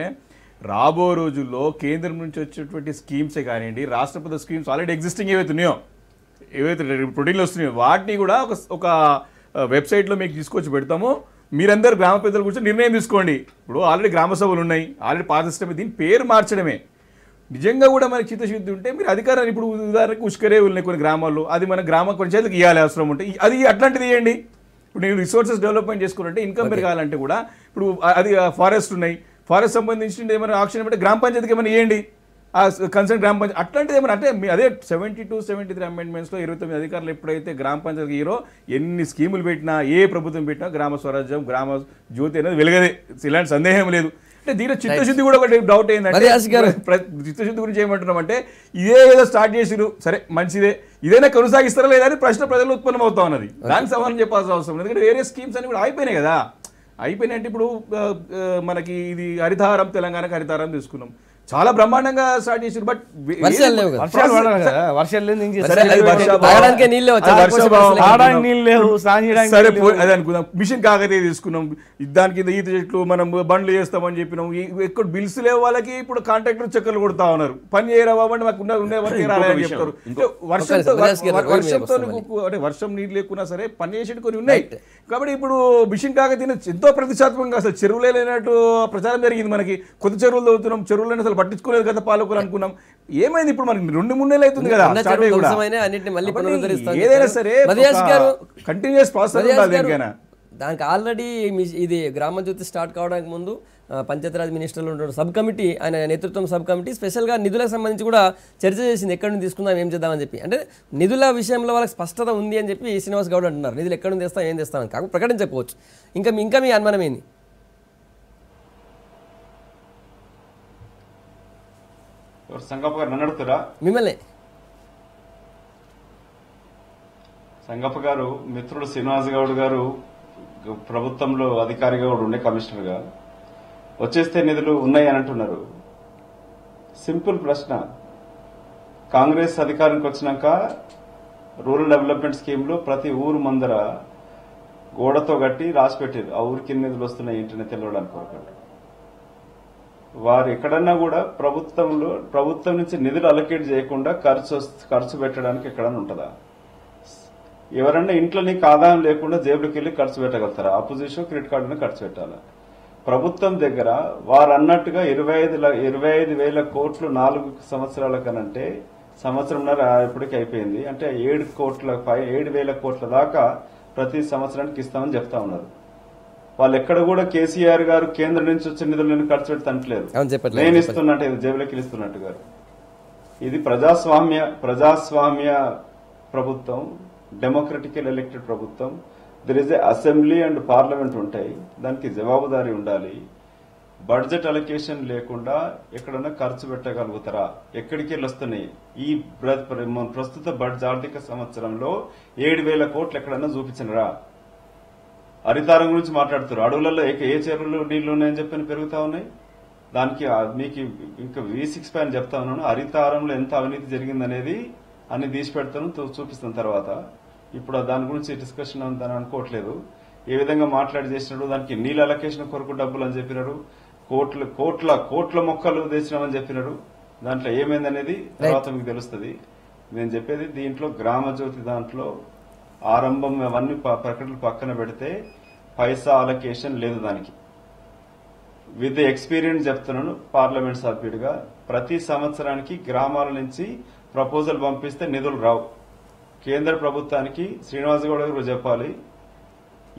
రాబో రోజుల్లో కేంద్రం నుంచి వచ్చేటువంటి స్కీమ్సే కానివ్వండి, రాష్ట్ర ప్రభుత్వ స్కీమ్స్ ఆల్రెడీ ఎగ్జిస్టింగ్ ఏవైతున్నాయో ప్రోటీన్లు వస్తున్నాయో వాటిని కూడా ఒక వెబ్సైట్లో మీకు తీసుకొచ్చి పెడతాము. మీరందరూ గ్రామ పెద్దలు కూర్చొని నిర్ణయం తీసుకోండి. ఇప్పుడు ఆల్రెడీ గ్రామ సభలు ఉన్నాయి, ఆల్రెడీ పాత సిస్టమ్, దీని పేరు మార్చడమే. నిజంగా కూడా మనకి చిత్తశుద్ధి ఉంటే మీరు అధికారాన్ని ఇప్పుడు ఉదాహరణకు ఉష్కరే ఉన్నాయి కొన్ని గ్రామాల్లో, అది మన గ్రామ పంచాయతీలకు ఇవ్వాలి అవసరం ఉంటే అది అట్లాంటిది ఇవ్వండి. ఇప్పుడు నేను రిసోర్సెస్ డెవలప్మెంట్ చేసుకుంటే ఇన్కమ్ పెరగాలంటే కూడా ఇప్పుడు అది ఫారెస్ట్ ఉన్నాయి, ఫారెస్ట్ సంబంధించి ఏమైనా ఆప్షన్ ఏమంటే గ్రామ పంచాయతీకి ఏమైనా ఇవ్వండి. ఆ కన్సర్న్ గ్రామ పంచాయతీ అట్లాంటిది ఏమన్నా అంటే అదే 72, 73 అమెండ్మెంట్స్లో 29 అధికారులు ఎప్పుడైతే గ్రామ పంచాయతీ హీరో ఎన్ని స్కీములు పెట్టినా ఏ ప్రభుత్వం పెట్టినా గ్రామ స్వరాజ్యం గ్రామ జ్యోతి అనేది వెలగదే, ఇలాంటి సందేహం లేదు. అంటే దీని చిత్తశుద్ధి కూడా ఒకటి డౌట్ ఏంటంటే చిత్తశుద్ధి గురించి ఏమంటున్నాం అంటే ఇదే ఏదో స్టార్ట్ చేసిరు సరే మంచిదే, ఇదైనా కొనసాగిస్తారా లేదా అని ప్రశ్న ప్రజలు ఉత్పన్నం అవుతా ఉన్నది. దానికి సమాధానం చెప్పాల్సిన అవసరం లేదు. ఎందుకంటే వేరే స్కీమ్స్ అన్ని కూడా అయిపోయినాయి కదా. అయిపోయినాయి అంటే ఇప్పుడు మనకి ఇది హరితహారం, తెలంగాణకి హరితహారం తీసుకున్నాం, చాలా బ్రహ్మాండంగా స్టార్ట్ చేసారు. బట్ వర్షాలు లేవు కదా. వర్షాలు లేదు, సరే అదే అనుకుందాం. మిషన్ కాకతీయ తీసుకున్నాం, దాని కింద ఈత చెట్లు మనం బండ్లు చేస్తామని చెప్పినాం. ఎక్కడ బిల్స్ లేవు వాళ్ళకి, ఇప్పుడు కాంట్రాక్టర్ చక్కర్లు కొడతా ఉన్నారు. పని చేయరా బాబు అంటే మాకు ఉండే వరకు రాలని చెప్తారు. వర్షంతో అంటే వర్షం నీళ్ళు లేకున్నా సరే పని చేసేటి కొన్ని ఉన్నాయి. కాబట్టి ఇప్పుడు మిషన్ కాకతీయ ఎంతో ప్రతిష్టాత్మకంగా అసలు చెరువులే లేనట్టు ప్రచారం జరిగింది. మనకి కొత్త చెరువులు తవ్వుతున్నాం, చెరువులను అసలు పట్టించుకోలేదు కదా పాలకులు అనుకున్నాం. ఏమైంది ఇప్పుడు మనకి 2-3 నెలలు అవుతుంది కదా. ఏదైనా సరే కంటిన్యూస్ ప్రాసెస్ ఉండాలి దేనికైనా. దానికి ఆల్రెడీ ఇది గ్రామ జ్యోతి స్టార్ట్ కావడానికి ముందు పంచాయతీరాజ్ మినిస్టర్లు ఉంటారు సబ్ కమిటీ, ఆయన నేతృత్వం సబ్ కమిటీ స్పెషల్గా నిధులకు సంబంధించి కూడా చర్చ చేసింది. ఎక్కడి నుంచి తీసుకుందాం, ఏం చేద్దామని చెప్పి. అంటే నిధుల విషయంలో వాళ్ళకి స్పష్టత ఉంది అని చెప్పి శ్రీనివాస్ గౌడ్ అంటున్నారు. నిధులు ఎక్కడి నుంచి తెస్తాం, ఏం తెస్తామని కాకపోతే ప్రకటించకపోవచ్చు. ఇంకా మీ అనుమానం ఏంది? సంగప్ప గారు నన్ను అడుగుతారా? మిమ్మల్ని సంగప్ప గారు మిత్రుడు శ్రీనివాస్ గౌడ్ గారు ప్రభుత్వంలో అధికారిగా కూడా ఉండే కమిషనర్గా వచ్చేస్తే నిధులు ఉన్నాయి అని అంటున్నారు. సింపుల్ ప్రశ్న, కాంగ్రెస్ అధికారానికి వచ్చినాక రూరల్ డెవలప్మెంట్ స్కీమ్లో ప్రతి ఊరు ముందర గోడతో కట్టి రాసి పెట్టారు ఆ ఊరికి ఎన్ని నిధులు వస్తున్నాయి ఏంటనే తెలియడానికి కోరుకుంటారు. వారు ఎక్కడన్నా కూడా ప్రభుత్వం నుంచి నిధులు అలొకేట్ చేయకుండా ఖర్చు పెట్టడానికి ఎక్కడన్నా ఉంటుందా? ఎవరన్నా ఇంట్లో నీకు ఆదాయం లేకుండా జేబులోకి వెళ్ళి ఖర్చు పెట్టగలుగుతారా? అపోజిషన్ క్రెడిట్ కార్డుని ఖర్చు పెట్టాలి. ప్రభుత్వం దగ్గర వారు అన్నట్టుగా 25,000 కోట్లు 4 సంవత్సరాల కనంటే సంవత్సరంన్నర ఇప్పటికి అయిపోయింది. అంటే 7,000 కోట్ల దాకా ప్రతి సంవత్సరానికి ఇస్తామని చెప్తా ఉన్నారు. వాళ్ళు ఎక్కడ కూడా కేసీఆర్ గారు కేంద్రం నుంచి వచ్చే నిధులను ఖర్చు పెట్టట్లేదు. నేను ఇస్తున్నట్టు ఇది జేబులోకి ఇస్తున్నట్టు గారు. ఇది ప్రజాస్వామ్య ప్రభుత్వం, డెమోక్రటికల్ ఎలక్టెడ్ ప్రభుత్వం. There is a assembly and parliament ఉంటాయి, దానికి జవాబుదారీ ఉండాలి. బడ్జెట్ అలొకేషన్ లేకుండా ఎక్కడన్నా ఖర్చు పెట్టగలుగుతారా? ఎక్కడికి వెళ్ళి వస్తున్నాయి? ఈ ప్రస్తుత ఆర్థిక సంవత్సరంలో 7,000 కోట్లు ఎక్కడన్నా చూపించినరా? హరితారం గురించి మాట్లాడుతారు. అడవులలో ఏ చెరువులు నీళ్లు ఉన్నాయని చెప్పని పెరుగుతా ఉన్నాయి. దానికి మీకు ఇంకా V6 పైన చెప్తా ఉన్నాను. హరితారంలో ఎంత అవినీతి జరిగిందనేది అన్ని తీసి పెడతాను, చూపిస్తాను తర్వాత. ఇప్పుడు దాని గురించి డిస్కషన్ అందని అనుకోవట్లేదు. ఏ విధంగా మాట్లాడి చేసినాడు, దానికి నీళ్ళ అలొకేషన్ కొరకు డబ్బులు అని చెప్పినాడు, కోట్ల మొక్కలు తెచ్చినామని చెప్పినాడు. దాంట్లో ఏమైందనేది తర్వాత మీకు తెలుస్తుంది. నేను చెప్పేది దీంట్లో గ్రామ జ్యోతి దాంట్లో ఆరంభం అవన్నీ ప్రకటనలు పక్కన పెడితే పైసా అలొకేషన్ లేదు దానికి. విత్ ఎక్స్పీరియన్స్ చెప్తున్నాను పార్లమెంట్ సభ్యుడిగా, ప్రతి సంవత్సరానికి గ్రామాల నుంచి ప్రపోజల్ పంపిస్తే నిధులు రావు. కేంద్ర ప్రభుత్వానికి శ్రీనివాస్ గౌడ్ గారు చెప్పాలి,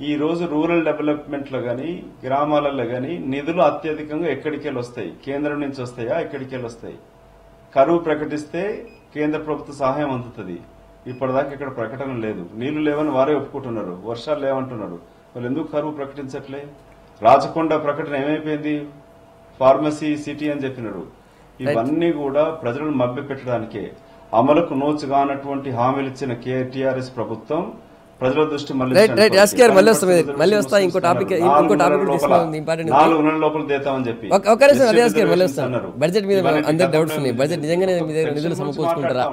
ఈ రోజు రూరల్ డెవలప్మెంట్ లో గానీ గ్రామాలలో గానీ నిధులు అత్యధికంగా ఎక్కడికి వెళ్ళి వస్తాయి? కేంద్రం నుంచి వస్తాయా? ఎక్కడికి వెళ్ళి వస్తాయి? కరువు ప్రకటిస్తే కేంద్ర ప్రభుత్వ సహాయం అందుతుంది. ఇప్పటిదాకా ఇక్కడ ప్రకటన లేదు. నీళ్లు లేవని వారే ఒప్పుకుంటున్నారు, వర్షాలు లేవంటున్నారు. వాళ్ళు ఎందుకు కరువు ప్రకటించట్లే? రాచకొండ ప్రకటన ఏమైపోయింది? ఫార్మసీ సిటీ అని చెప్పినారు. ఇవన్నీ కూడా ప్రజలను మభ్య పెట్టడానికే. అమలుకు నోచుగానటువంటి హామీలు ఇచ్చిన టీఆర్ఎస్ ప్రభుత్వం ప్రజల దృష్టి మళ్ళీ 4 నెలల లోపల దేతామని చెప్పి బడ్జెట్ మీద అందరు డౌట్స్ ఉన్నాయి. బడ్జెట్ నిజంగానే నిధులు సమకూర్చుకుంటారా?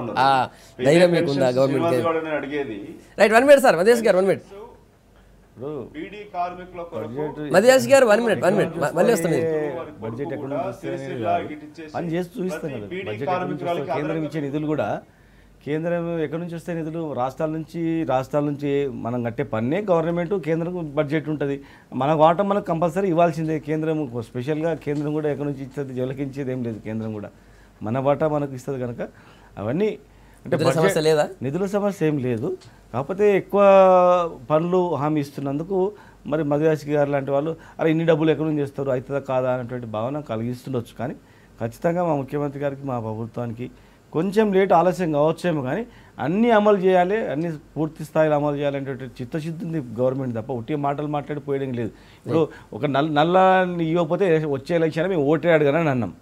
ధైర్యం మీకుందా గవర్నమెంట్? అడిగేది రైట్, 1 మినిట్ సార్. మధేష్ గారు 1 మినిట్. మధేష్ గారు 1 మినిట్ మళ్ళీ వస్తుంది. బడ్జెట్ ఎక్కడ పని చేసి చూపిస్తాను కదా. బడ్జెట్ కేంద్రం ఇచ్చే నిధులు కూడా కేంద్రం ఎక్కడి నుంచి వస్తాయి నిధులు? రాష్ట్రాల నుంచి మనం కట్టే పన్నే గవర్నమెంట్, కేంద్రం బడ్జెట్ ఉంటుంది. మన వాటం మనకు కంపల్సరీ ఇవ్వాల్సిందే. కేంద్రం స్పెషల్గా కేంద్రం కూడా ఎక్కడి నుంచి ఇస్తుంది, జలకించేది ఏం లేదు. కేంద్రం కూడా మన వాటా మనకు ఇస్తుంది కనుక అవన్నీ అంటే నిధుల సమస్య ఏం లేదు. కాకపోతే ఎక్కువ పనులు హామీ ఇస్తున్నందుకు మరి మధుయాషి గారు లాంటి వాళ్ళు అరే ఇన్ని డబ్బులు ఎక్కడి నుంచి చేస్తారు, అవుతుందా కాదా అనేటువంటి భావన కలిగిస్తుండొచ్చు. కానీ ఖచ్చితంగా మా ముఖ్యమంత్రి గారికి మా ప్రభుత్వానికి కొంచెం లేట్ ఆలస్యం కావచ్చేమో కానీ అన్నీ అమలు చేయాలి, అన్ని పూర్తి స్థాయిలో అమలు చేయాలనేటువంటి చిత్తశుద్ధి ఉంది గవర్నమెంట్ తప్ప ఒట్టి మాటలు మాట్లాడి పోయడం లేదు. ఇప్పుడు ఒక నల్ల ఇవ్వకపోతే వచ్చే ఎలక్షన్ మేము ఓటే అడగనని అన్నాం,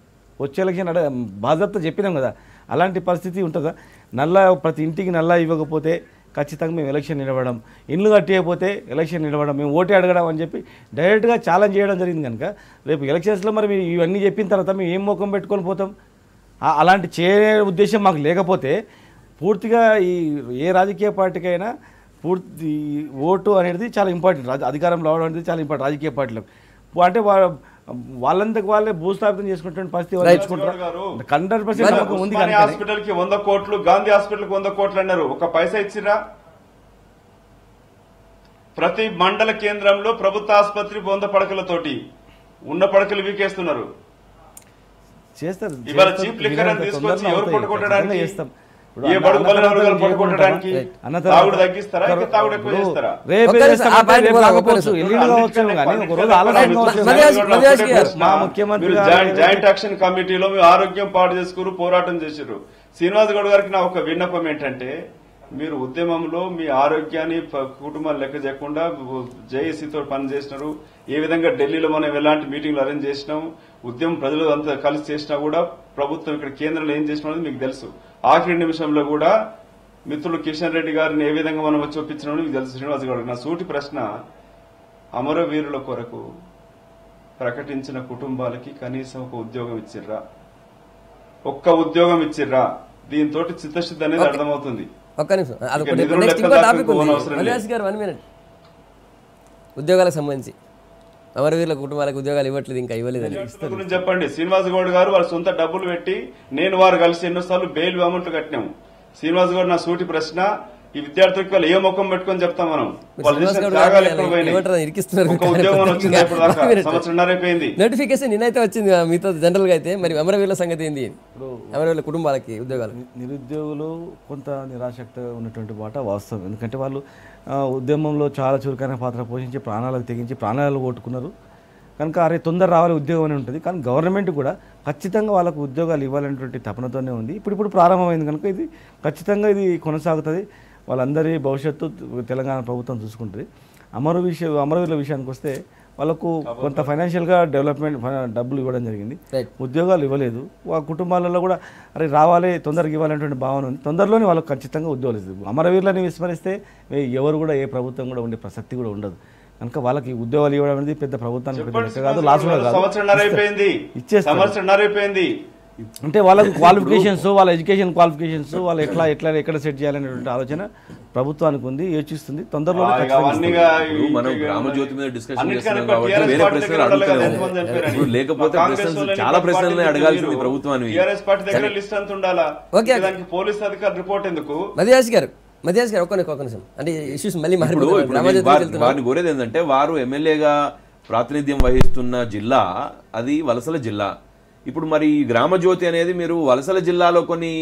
వచ్చే ఎలక్షన్ బాధ్యత చెప్పినాం కదా, అలాంటి పరిస్థితి ఉంటుందా? ప్రతి ఇంటికి నల్లా ఇవ్వకపోతే ఖచ్చితంగా మేము ఎలక్షన్ నిలబడడం, ఇండ్లు కట్టేయకపోతే ఎలక్షన్ నిలబడడం, మేము ఓటే అడగడం అని చెప్పి డైరెక్ట్గా ఛాలెంజ్ చేయడం జరిగింది. కనుక రేపు ఎలక్షన్స్లో మరి మీరు ఇవన్నీ చెప్పిన తర్వాత మేము ఏం ముఖం పెట్టుకొని పోతాం? అలాంటి చేయే ఉద్దేశం మాకు లేకపోతే పూర్తిగా ఏ రాజకీయ పార్టీకైనా పూర్తి ఓటు అనేది చాలా ఇంపార్టెంట్, అధికారం రావడం అనేది చాలా ఇంపార్టెంట్ రాజకీయ పార్టీలకు. అంటే వాళ్ళంతకు వాళ్ళే భూస్థాపితం చేసుకుంటున్న పరిస్థితి 100% ఉంది. హాస్పిటల్ కి 100 కోట్లు, గాంధీ హాస్పిటల్ కి 100 కోట్లు అన్నారు, ఒక పైసా ఇచ్చిరా? ప్రతి మండల కేంద్రంలో ప్రభుత్వ ఆసుపత్రి 100 పడకలతోటి ఉన్న పడకలు వీకేస్తున్నారు. చేస్తారు. ఇవాళ చీప్ లిక్కర్ అని తీసుకొచ్చి ఎవరు కొట్టుకోవడానికి చేస్తాం? ఏ బడుగు బలైన వర్గాలు పట్టుకోవడానికి తాగుడు తగ్గిస్తారా, ఇంకా తాగుడు ఎక్కువ చేస్తారా? జాయింట్ యాక్షన్ కమిటీలో మీ ఆరోగ్యం పాడు చేసుకుని పోరాటం చేశారు. శ్రీనివాస్ గౌడ్ గారికి నా ఒక విన్నపం ఏంటంటే, మీరు ఉద్యమంలో మీ ఆరోగ్యాన్ని కుటుంబాలు లెక్క చేయకుండా జేఏసీతో పనిచేసినారు. ఏ విధంగా ఢిల్లీలో మనం ఎలాంటి మీటింగ్లు అరేంజ్ చేసినాం, ఉద్యమం ప్రజలు అంతా కలిసి చేసినా కూడా ప్రభుత్వం ఇక్కడ కేంద్రంలో ఏం చేసినా మీకు తెలుసు. ఆఖరి నిమిషంలో కూడా మిత్రులు కిషన్ రెడ్డి గారిని ఏ విధంగా మనం వచ్చి ఒప్పించినా మీకు తెలుసు. శ్రీనివాస్ గౌడ్ నా సూటి ప్రశ్న, అమరవీరుల కొరకు ప్రకటించిన కుటుంబాలకి కనీసం ఒక ఉద్యోగం ఇచ్చిర్రా? ఒక్క ఉద్యోగం ఇచ్చిర్రా? దీంతో చిత్తశుద్ధి అనేది అర్థమవుతుంది. ఒక్క నిమిషం, ఉద్యోగాలకు సంబంధించి అమరవీరుల కుటుంబాలకు ఉద్యోగాలు ఇవ్వట్లేదు, ఇంకా ఇవ్వలేదని గురించి చెప్పండి. శ్రీనివాస్ గౌడ్ గారు వాళ్ళ సొంత డబ్బులు పెట్టి నేను వారు కలిసి ఎన్నోసార్లు బెయిల్ అమౌంట్ కట్టినాము. శ్రీనివాస్ గౌడ్ నా సూటి ప్రశ్న, ఈ విద్యార్థులకు వాళ్ళు ఏ ముఖం పెట్టుకొని చెప్తాం మనం? నోటిఫికేషన్ నిన్నైతే వచ్చింది మీతో జనరల్ గా అయితే, మరి అమరవీరుల సంగతి ఏంది? అమరవీరుల కుటుంబాలకి ఉద్యోగాలు. నిరుద్యోగులు కొంత నిరాశక్తిగా ఉన్నటువంటి మాట వాస్తవం. ఎందుకంటే వాళ్ళు ఉద్యమంలో చాలా చురుకైన పాత్ర పోషించి ప్రాణాలకు తెగించి ప్రాణాలు కొట్టుకున్నారు కనుక అరే తొందర రావాలి ఉద్యోగం అని ఉంటుంది. కానీ గవర్నమెంట్ కూడా ఖచ్చితంగా వాళ్ళకు ఉద్యోగాలు ఇవ్వాలనేటువంటి తపనతోనే ఉంది. ఇప్పుడు ప్రారంభమైంది కనుక ఇది ఖచ్చితంగా ఇది కొనసాగుతుంది. వాళ్ళందరి భవిష్యత్తు తెలంగాణ ప్రభుత్వం చూసుకుంటుంది. అమరవీరుల విషయానికి వస్తే వాళ్ళకు కొంత ఫైనాన్షియల్గా డెవలప్మెంట్ డబ్బులు ఇవ్వడం జరిగింది, ఉద్యోగాలు ఇవ్వలేదు. వాళ్ళ కుటుంబాలలో కూడా అరే రావాలి తొందరగా ఇవ్వాలనేటువంటి భావన ఉంది. తొందరలోనే వాళ్ళకు ఖచ్చితంగా ఉద్యోగాలు ఇస్తుంది. అమరవీరులని విస్మరిస్తే ఎవరు కూడా ఏ ప్రభుత్వం కూడా ఉండే ప్రసక్తి కూడా ఉండదు. కనుక వాళ్ళకి ఉద్యోగాలు ఇవ్వడం అనేది పెద్ద ప్రభుత్వానికి పెద్ద కాదు, లాస్ కూడా కాదు, ఇచ్చేస్తారు. అంటే వాళ్ళకి క్వాలిఫికేషన్స్, వాళ్ళ ఎడ్యుకేషన్ క్వాలిఫికేషన్స్ వాళ్ళు ఎక్కడ సెట్ చేయాలనేటువంటి ఆలోచన ప్రభుత్వానికి ఉంది, యోచిస్తుంది. తొందరలో మనం గ్రామజ్యోతి మీద డిస్కషన్ చేస్తున్నాం కాబట్టి వేరే ప్రశ్నలు అడుగుతున్నాము. లేకపోతే చాలా ప్రశ్నలు అడగాల్సింది ప్రభుత్వాన్ని. పోలీస్ అధికారి రిపోర్ట్ ఎందుకు? మధ్యాష్ గారు ఒక్క నిమిషం, అంటే ఇష్యూస్ మళ్ళీ వారిని కోరేది ఏంటంటే, వారు ఎమ్మెల్యేగా ప్రాతినిధ్యం వహిస్తున్న జిల్లా అది వలసల జిల్లా. ఇప్పుడు మరి గ్రామజ్యోతి అనేది మీరు వలసల జిల్లాలో కొన్ని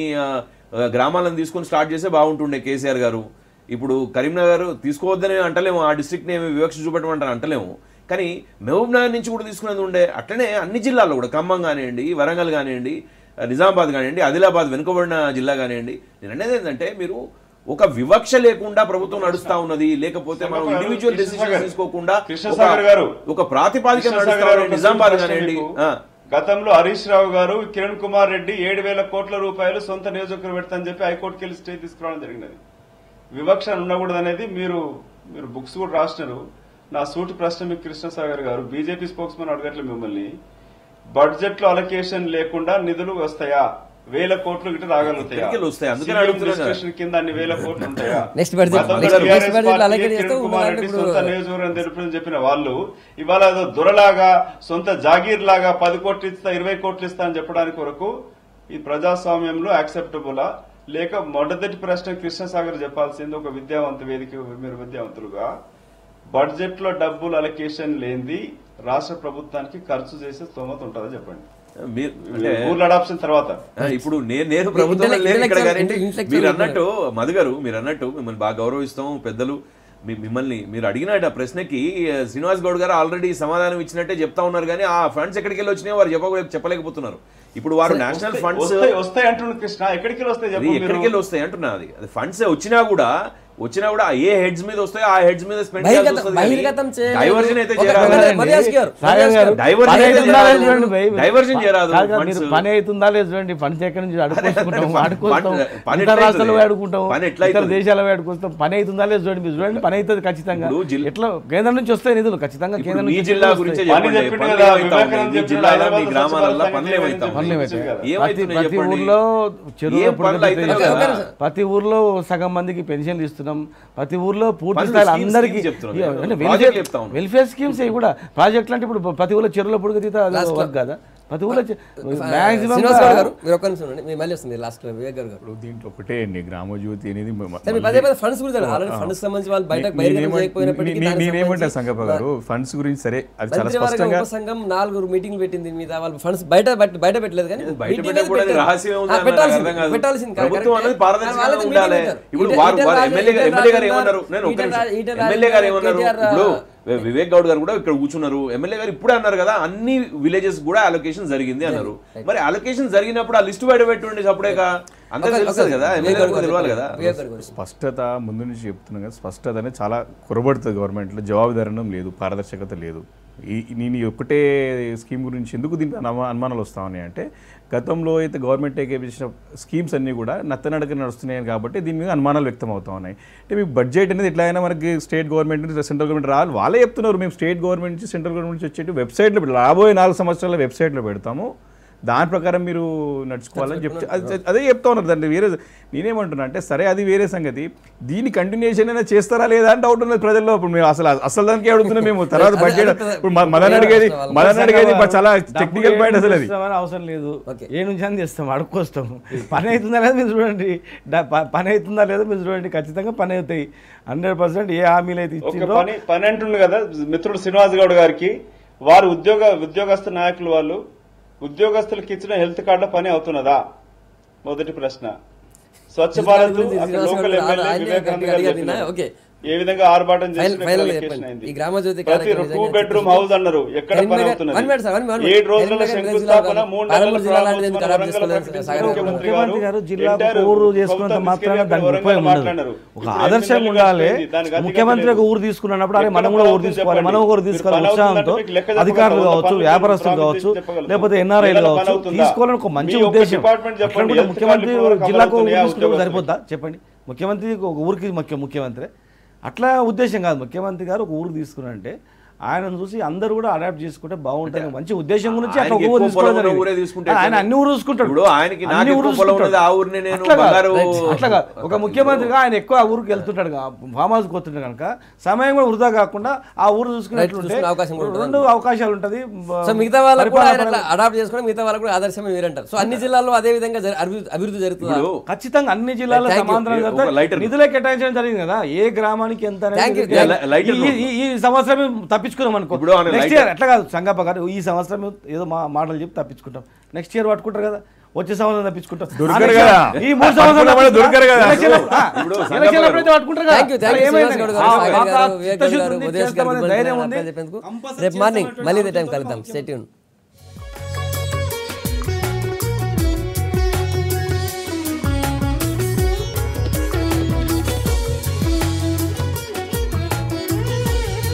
గ్రామాలను తీసుకొని స్టార్ట్ చేస్తే బాగుంటుండే కేసీఆర్ గారు. ఇప్పుడు కరీంనగర్ తీసుకోవద్దని అంటలేము, ఆ డిస్ట్రిక్ట్ని ఏమి వివక్ష చూపెట్టమంటారు అంటలేము, కానీ మహబూబ్ నగర్ నుంచి కూడా తీసుకునేది ఉండే. అట్లనే అన్ని జిల్లాల్లో కూడా ఖమ్మం కానివ్వండి, వరంగల్ కానివ్వండి, నిజామాబాద్ కానివ్వండి, ఆదిలాబాద్ వెనుకబడిన జిల్లా కానివ్వండి, నేను అనేది ఏంటంటే మీరు ఒక వివక్ష లేకుండా ప్రభుత్వం నడుస్తా ఉన్నది, లేకపోతే మనం ఇండివిజువల్ డెసిషన్ తీసుకోకుండా ఒక ప్రాతిపాదిక నడుస్తా నిజామాబాద్ కానివ్వండి. గతంలో హరీష్ రావు గారు, కిరణ్ కుమార్ రెడ్డి 7,000 కోట్ల రూపాయలు సొంత నియోజకవర్గం పెడతానని చెప్పి హైకోర్టుకి వెళ్ళి స్టే తీసుకురావడం జరిగినది. వివక్ష ఉండకూడదు అనేది మీరు బుక్స్ కూడా రాసినారు. నా సూటి ప్రశ్న మీకు కృష్ణసాగర్ గారు, బీజేపీ స్పోక్స్ మ్యాన్ అడగట్లేదు మిమ్మల్ని, బడ్జెట్ లో అలొకేషన్ లేకుండా నిధులు వస్తాయా? 1,000 కోట్లు గిట్ట రాగలుగుతాయా? కింద అన్ని 1,000 కోట్లు ఉంటాయా? సొంత నియోజకవర్గం తెలుపుదని చెప్పిన వాళ్ళు ఇవాళ దొరలాగా సొంత జాగీర్ లాగా 10 కోట్లు ఇస్తా 20 కోట్లు ఇస్తా అని చెప్పడానికి వరకు ఈ ప్రజాస్వామ్యంలో యాక్సెప్టబులా? లేక మొదటి ప్రశ్న కృష్ణసాగర్ చెప్పాల్సింది, ఒక విద్యావంత వేదిక మీరు విద్యావంతులుగా, బడ్జెట్ లో డబ్బులు అలొకేషన్ లేనిది రాష్ట్ర ప్రభుత్వానికి ఖర్చు చేసే స్తోమత ఉంటుందా చెప్పండి. తర్వాత ఇప్పుడు నేను ప్రభుత్వం మీరు అన్నట్టు మధు గారు, మీరు అన్నట్టు మిమ్మల్ని బాగా గౌరవిస్తాం, పెద్దలు మిమ్మల్ని మీరు అడిగిన ప్రశ్నకి శ్రీనివాస్ గౌడ్ గారు ఆల్రెడీ సమాధానం ఇచ్చినట్టే చెప్తా ఉన్నారు, కానీ ఆ ఫండ్స్ ఎక్కడికి వెళ్ళి వచ్చినాయో వారు చెప్పలేకపోతున్నారు. ఇప్పుడు వారు నేషనల్ ఫండ్స్ వస్తాయి అంటున్నారు కృష్ణ, ఎక్కడికి వస్తాయి ఎక్కడికి వెళ్ళి వస్తాయి అంటున్నా. అది ఫండ్స్ వచ్చినా కూడా ఏ హెడ్స్ మీద వస్తాయో ఆ హెడ్స్ మీద స్పెండ్ డైవర్జన్ అయితే డైవర్జన్ చేయరాదు. పని అవుతుందా లేదు చూడండి, ఫండ్స్ ఎక్కడి నుంచి అడుక్కుంటాం, రాష్ట్రాలు అడుకుంటాం, ఇతర దేశాల అడుకుంటాం, పని అవుతుందా లేదు చూడండి. మీరు చూడండి పని అవుతుంది ఖచ్చితంగా. ఎట్లా కేంద్రం నుంచి వస్తాయి నిధులు ఖచ్చితంగా. కేంద్రం మీ జిల్లా గురించి ప్రతి ఊర్లో చెరువు, ప్రతి ఊర్లో సగం మందికి పెన్షన్లు ఇస్తున్నాం, ప్రతి ఊర్లో పూర్తి స్థాయిలో అందరికీ వెల్ఫేర్ స్కీమ్స్ కూడా ప్రాజెక్టులు అంటే ఇప్పుడు ప్రతి ఊర్లో చెరువులో పొడుగు తీత వర్క్ కదా, ప్రతి ఊర్లో మాక్సిమం. దీంట్లో ఒకటే అండి గ్రామజ్యోతి అనేది నేనేమంటా సంగప్ప గారు ఫండ్స్ గురించి సరే అది చాలా స్పష్టంగా సంఘం 4 మీటింగ్లు పెట్టింది మీద వాళ్ళు ఫండ్స్ బయట పెట్టలేదు, కానీ వివేక్ గౌడ్ గారు కూడా ఇక్కడ కూర్చున్నారు, ఎమ్మెల్యే గారు ఇప్పుడే అన్నారు కదా అన్ని విలేజెస్ కూడా అలొకేషన్ జరిగింది అన్నారు. మరి అలొకేషన్ జరిగినప్పుడు ఆ లిస్టు బయట పెట్టుండి అప్పుడేగా అందరూ తెలుస్తుంది కదా, ఎమ్మెల్యే గారు తెలియాలి కదా. స్పష్టత ముందు నుంచి చెప్తున్నాం కదా, స్పష్టత అనేది చాలా కొరబడుతుంది గవర్నమెంట్లో, జవాబుదారణం లేదు, పారదర్శకత లేదు. నేను ఒక్కటే స్కీమ్ గురించి ఎందుకు దీనికి అనుమానాలు వస్తా ఉన్నాయి అంటే, గతంలో అయితే గవర్నమెంట్ టేక్ చేసిన స్కీమ్స్ అన్నీ కూడా నత్తనడక నడుస్తున్నాయి కాబట్టి దీని మీద అనుమానాలు వ్యక్తం అవుతా ఉన్నాయి. అంటే మీకు బడ్జెట్ అనేది ఎట్లా అయినా మనకి స్టేట్ గవర్నమెంట్ నుంచి సెంట్రల్ గవర్నమెంట్ రావాలి, వాళ్ళే చెప్తున్నారు మేము స్టేట్ గవర్నమెంట్ నుంచి సెంట్రల్ గవర్నమెంట్ నుంచి వచ్చేటి వెబ్సైట్లో రాబోయే 4 సంవత్సరాల వెబ్సైట్లో పెడతాము, దాని ప్రకారం మీరు నడుచుకోవాలని చెప్తే అదే చెప్తా ఉన్నారు. దాన్ని వేరే నేనేమంటున్నా అంటే సరే అది వేరే సంగతి, దీని కంటిన్యూషన్ అయినా చేస్తారా లేదా అని డౌట్ ఉన్నది ప్రజల్లో. ఇప్పుడు మేము అసలు దానికి అడుగుతున్నాం మేము. తర్వాత బడ్జెట్ ఇప్పుడు మదన్ అడిగేది చాలా టెక్నికల్ పాయింట్, అసలు అది అవసరం లేదు, ఏ నుంచి అని చేస్తాం అడుక్కొస్తాం. పని అవుతుందా లేదా మీరు చూడండి, పని అవుతుందా లేదా మీరు చూడండి, ఖచ్చితంగా పని అవుతాయి 100%. ఏ హామీలు అయితే ఇచ్చిందో పని అంటుండే కదా మిత్రుడు శ్రీనివాస్ గౌడ్ గారికి, వారు ఉద్యోగస్తు నాయకులు వాళ్ళు ఉద్యోగస్తులకు ఇచ్చిన హెల్త్ కార్డుల పని అవుతున్నదా? మొదటి ప్రశ్న. స్వచ్ఛ భారత్ లోకల్ ఎమ్మెల్యే వివేకానంద గారు ఏ విధంగా ఆర్భాటం చేసి 2 బెడ్రూమ్ హౌస్ అన్నారు, ఎక్కడ పని అవుతున్నది? 7 రోజుల శంకుస్థాపన, 3 నెలల ముఖ్యమంత్రి గారు జిల్లాకు ఊరు చేసుకున్నంత మాత్రాన దానికి ఉపయోగం ఉండదు. ఒక ఆదర్శం ఉండాలి. ముఖ్యమంత్రి ఒక ఊరు తీసుకున్నప్పుడు అరే మనం కూడా ఊరు తీసుకోవాలి, మనం ఊరు తీసుకోవాలి ఉత్సాహంతో అధికారులు కావచ్చు, వ్యాపారస్తులు కావచ్చు, లేకపోతే ఎన్ఆర్ఐలు కావచ్చు తీసుకోవాలని ఒక మంచి ఉద్దేశం. అక్కడ కూడా ముఖ్యమంత్రి జిల్లాకు ఊరు తీసుకుంటే సరిపోద్దా చెప్పండి? ముఖ్యమంత్రి ఒక ఊరికి ముఖ్యమంత్రి అట్లా ఉద్దేశం కాదు. ముఖ్యమంత్రి గారు ఒక ఊరు తీసుకున్నారంటే ఆయనను చూసి అందరూ కూడా అడాప్ట్ చేసుకుంటే బాగుంటుంది మంచి ఉద్దేశం గురించి అట్లా ఊరు తీసుకుంటాడు. ఆయన అన్ని ఊరు చూసుకుంటాడు, అట్లాగా ఒక ముఖ్యమంత్రిగా ఆయన ఎక్కువ ఆ ఊరికి వెళ్తుంటాడు, ఫామ్ హౌస్కి వస్తుంటాడు కనుక సమయం కూడా వృధా కాకుండా ఆ ఊరు చూసుకున్నట్లుంటే 2 అవకాశాలు ఉంటుంది. మిగతా వాళ్ళకు అడాప్ట్ చేసుకుని మిగతా వాళ్ళకు కూడా ఆదర్శమే మీరంటారు. సో అన్ని జిల్లాల్లో అదే విధంగా అభివృద్ధి జరుగుతుంది. ఖచ్చితంగా అన్ని జిల్లాల్లో సమాంతరంగా నిధులే కేటాయించడం జరిగింది కదా, ఏ గ్రామానికి ఎంత ఈ సంవత్సరం తప్పించుకున్నాం అనుకో, నెక్స్ట్ ఇయర్ అట్లా కాదు సంగప్ప గారు, ఈ సంవత్సరం ఏదో మాటలు చెప్పి తప్పించుకుంటాం, నెక్స్ట్ ఇయర్ పట్టుకుంటారు కదా, వచ్చే సంవత్సరం తప్పించుకుంటాం. ఈ 3 సంవత్సరాలు ధైర్యం ఉంది. రేపు మార్నింగ్ మళ్ళీ ఇదే టైం కలుద్దాం. Stay tune.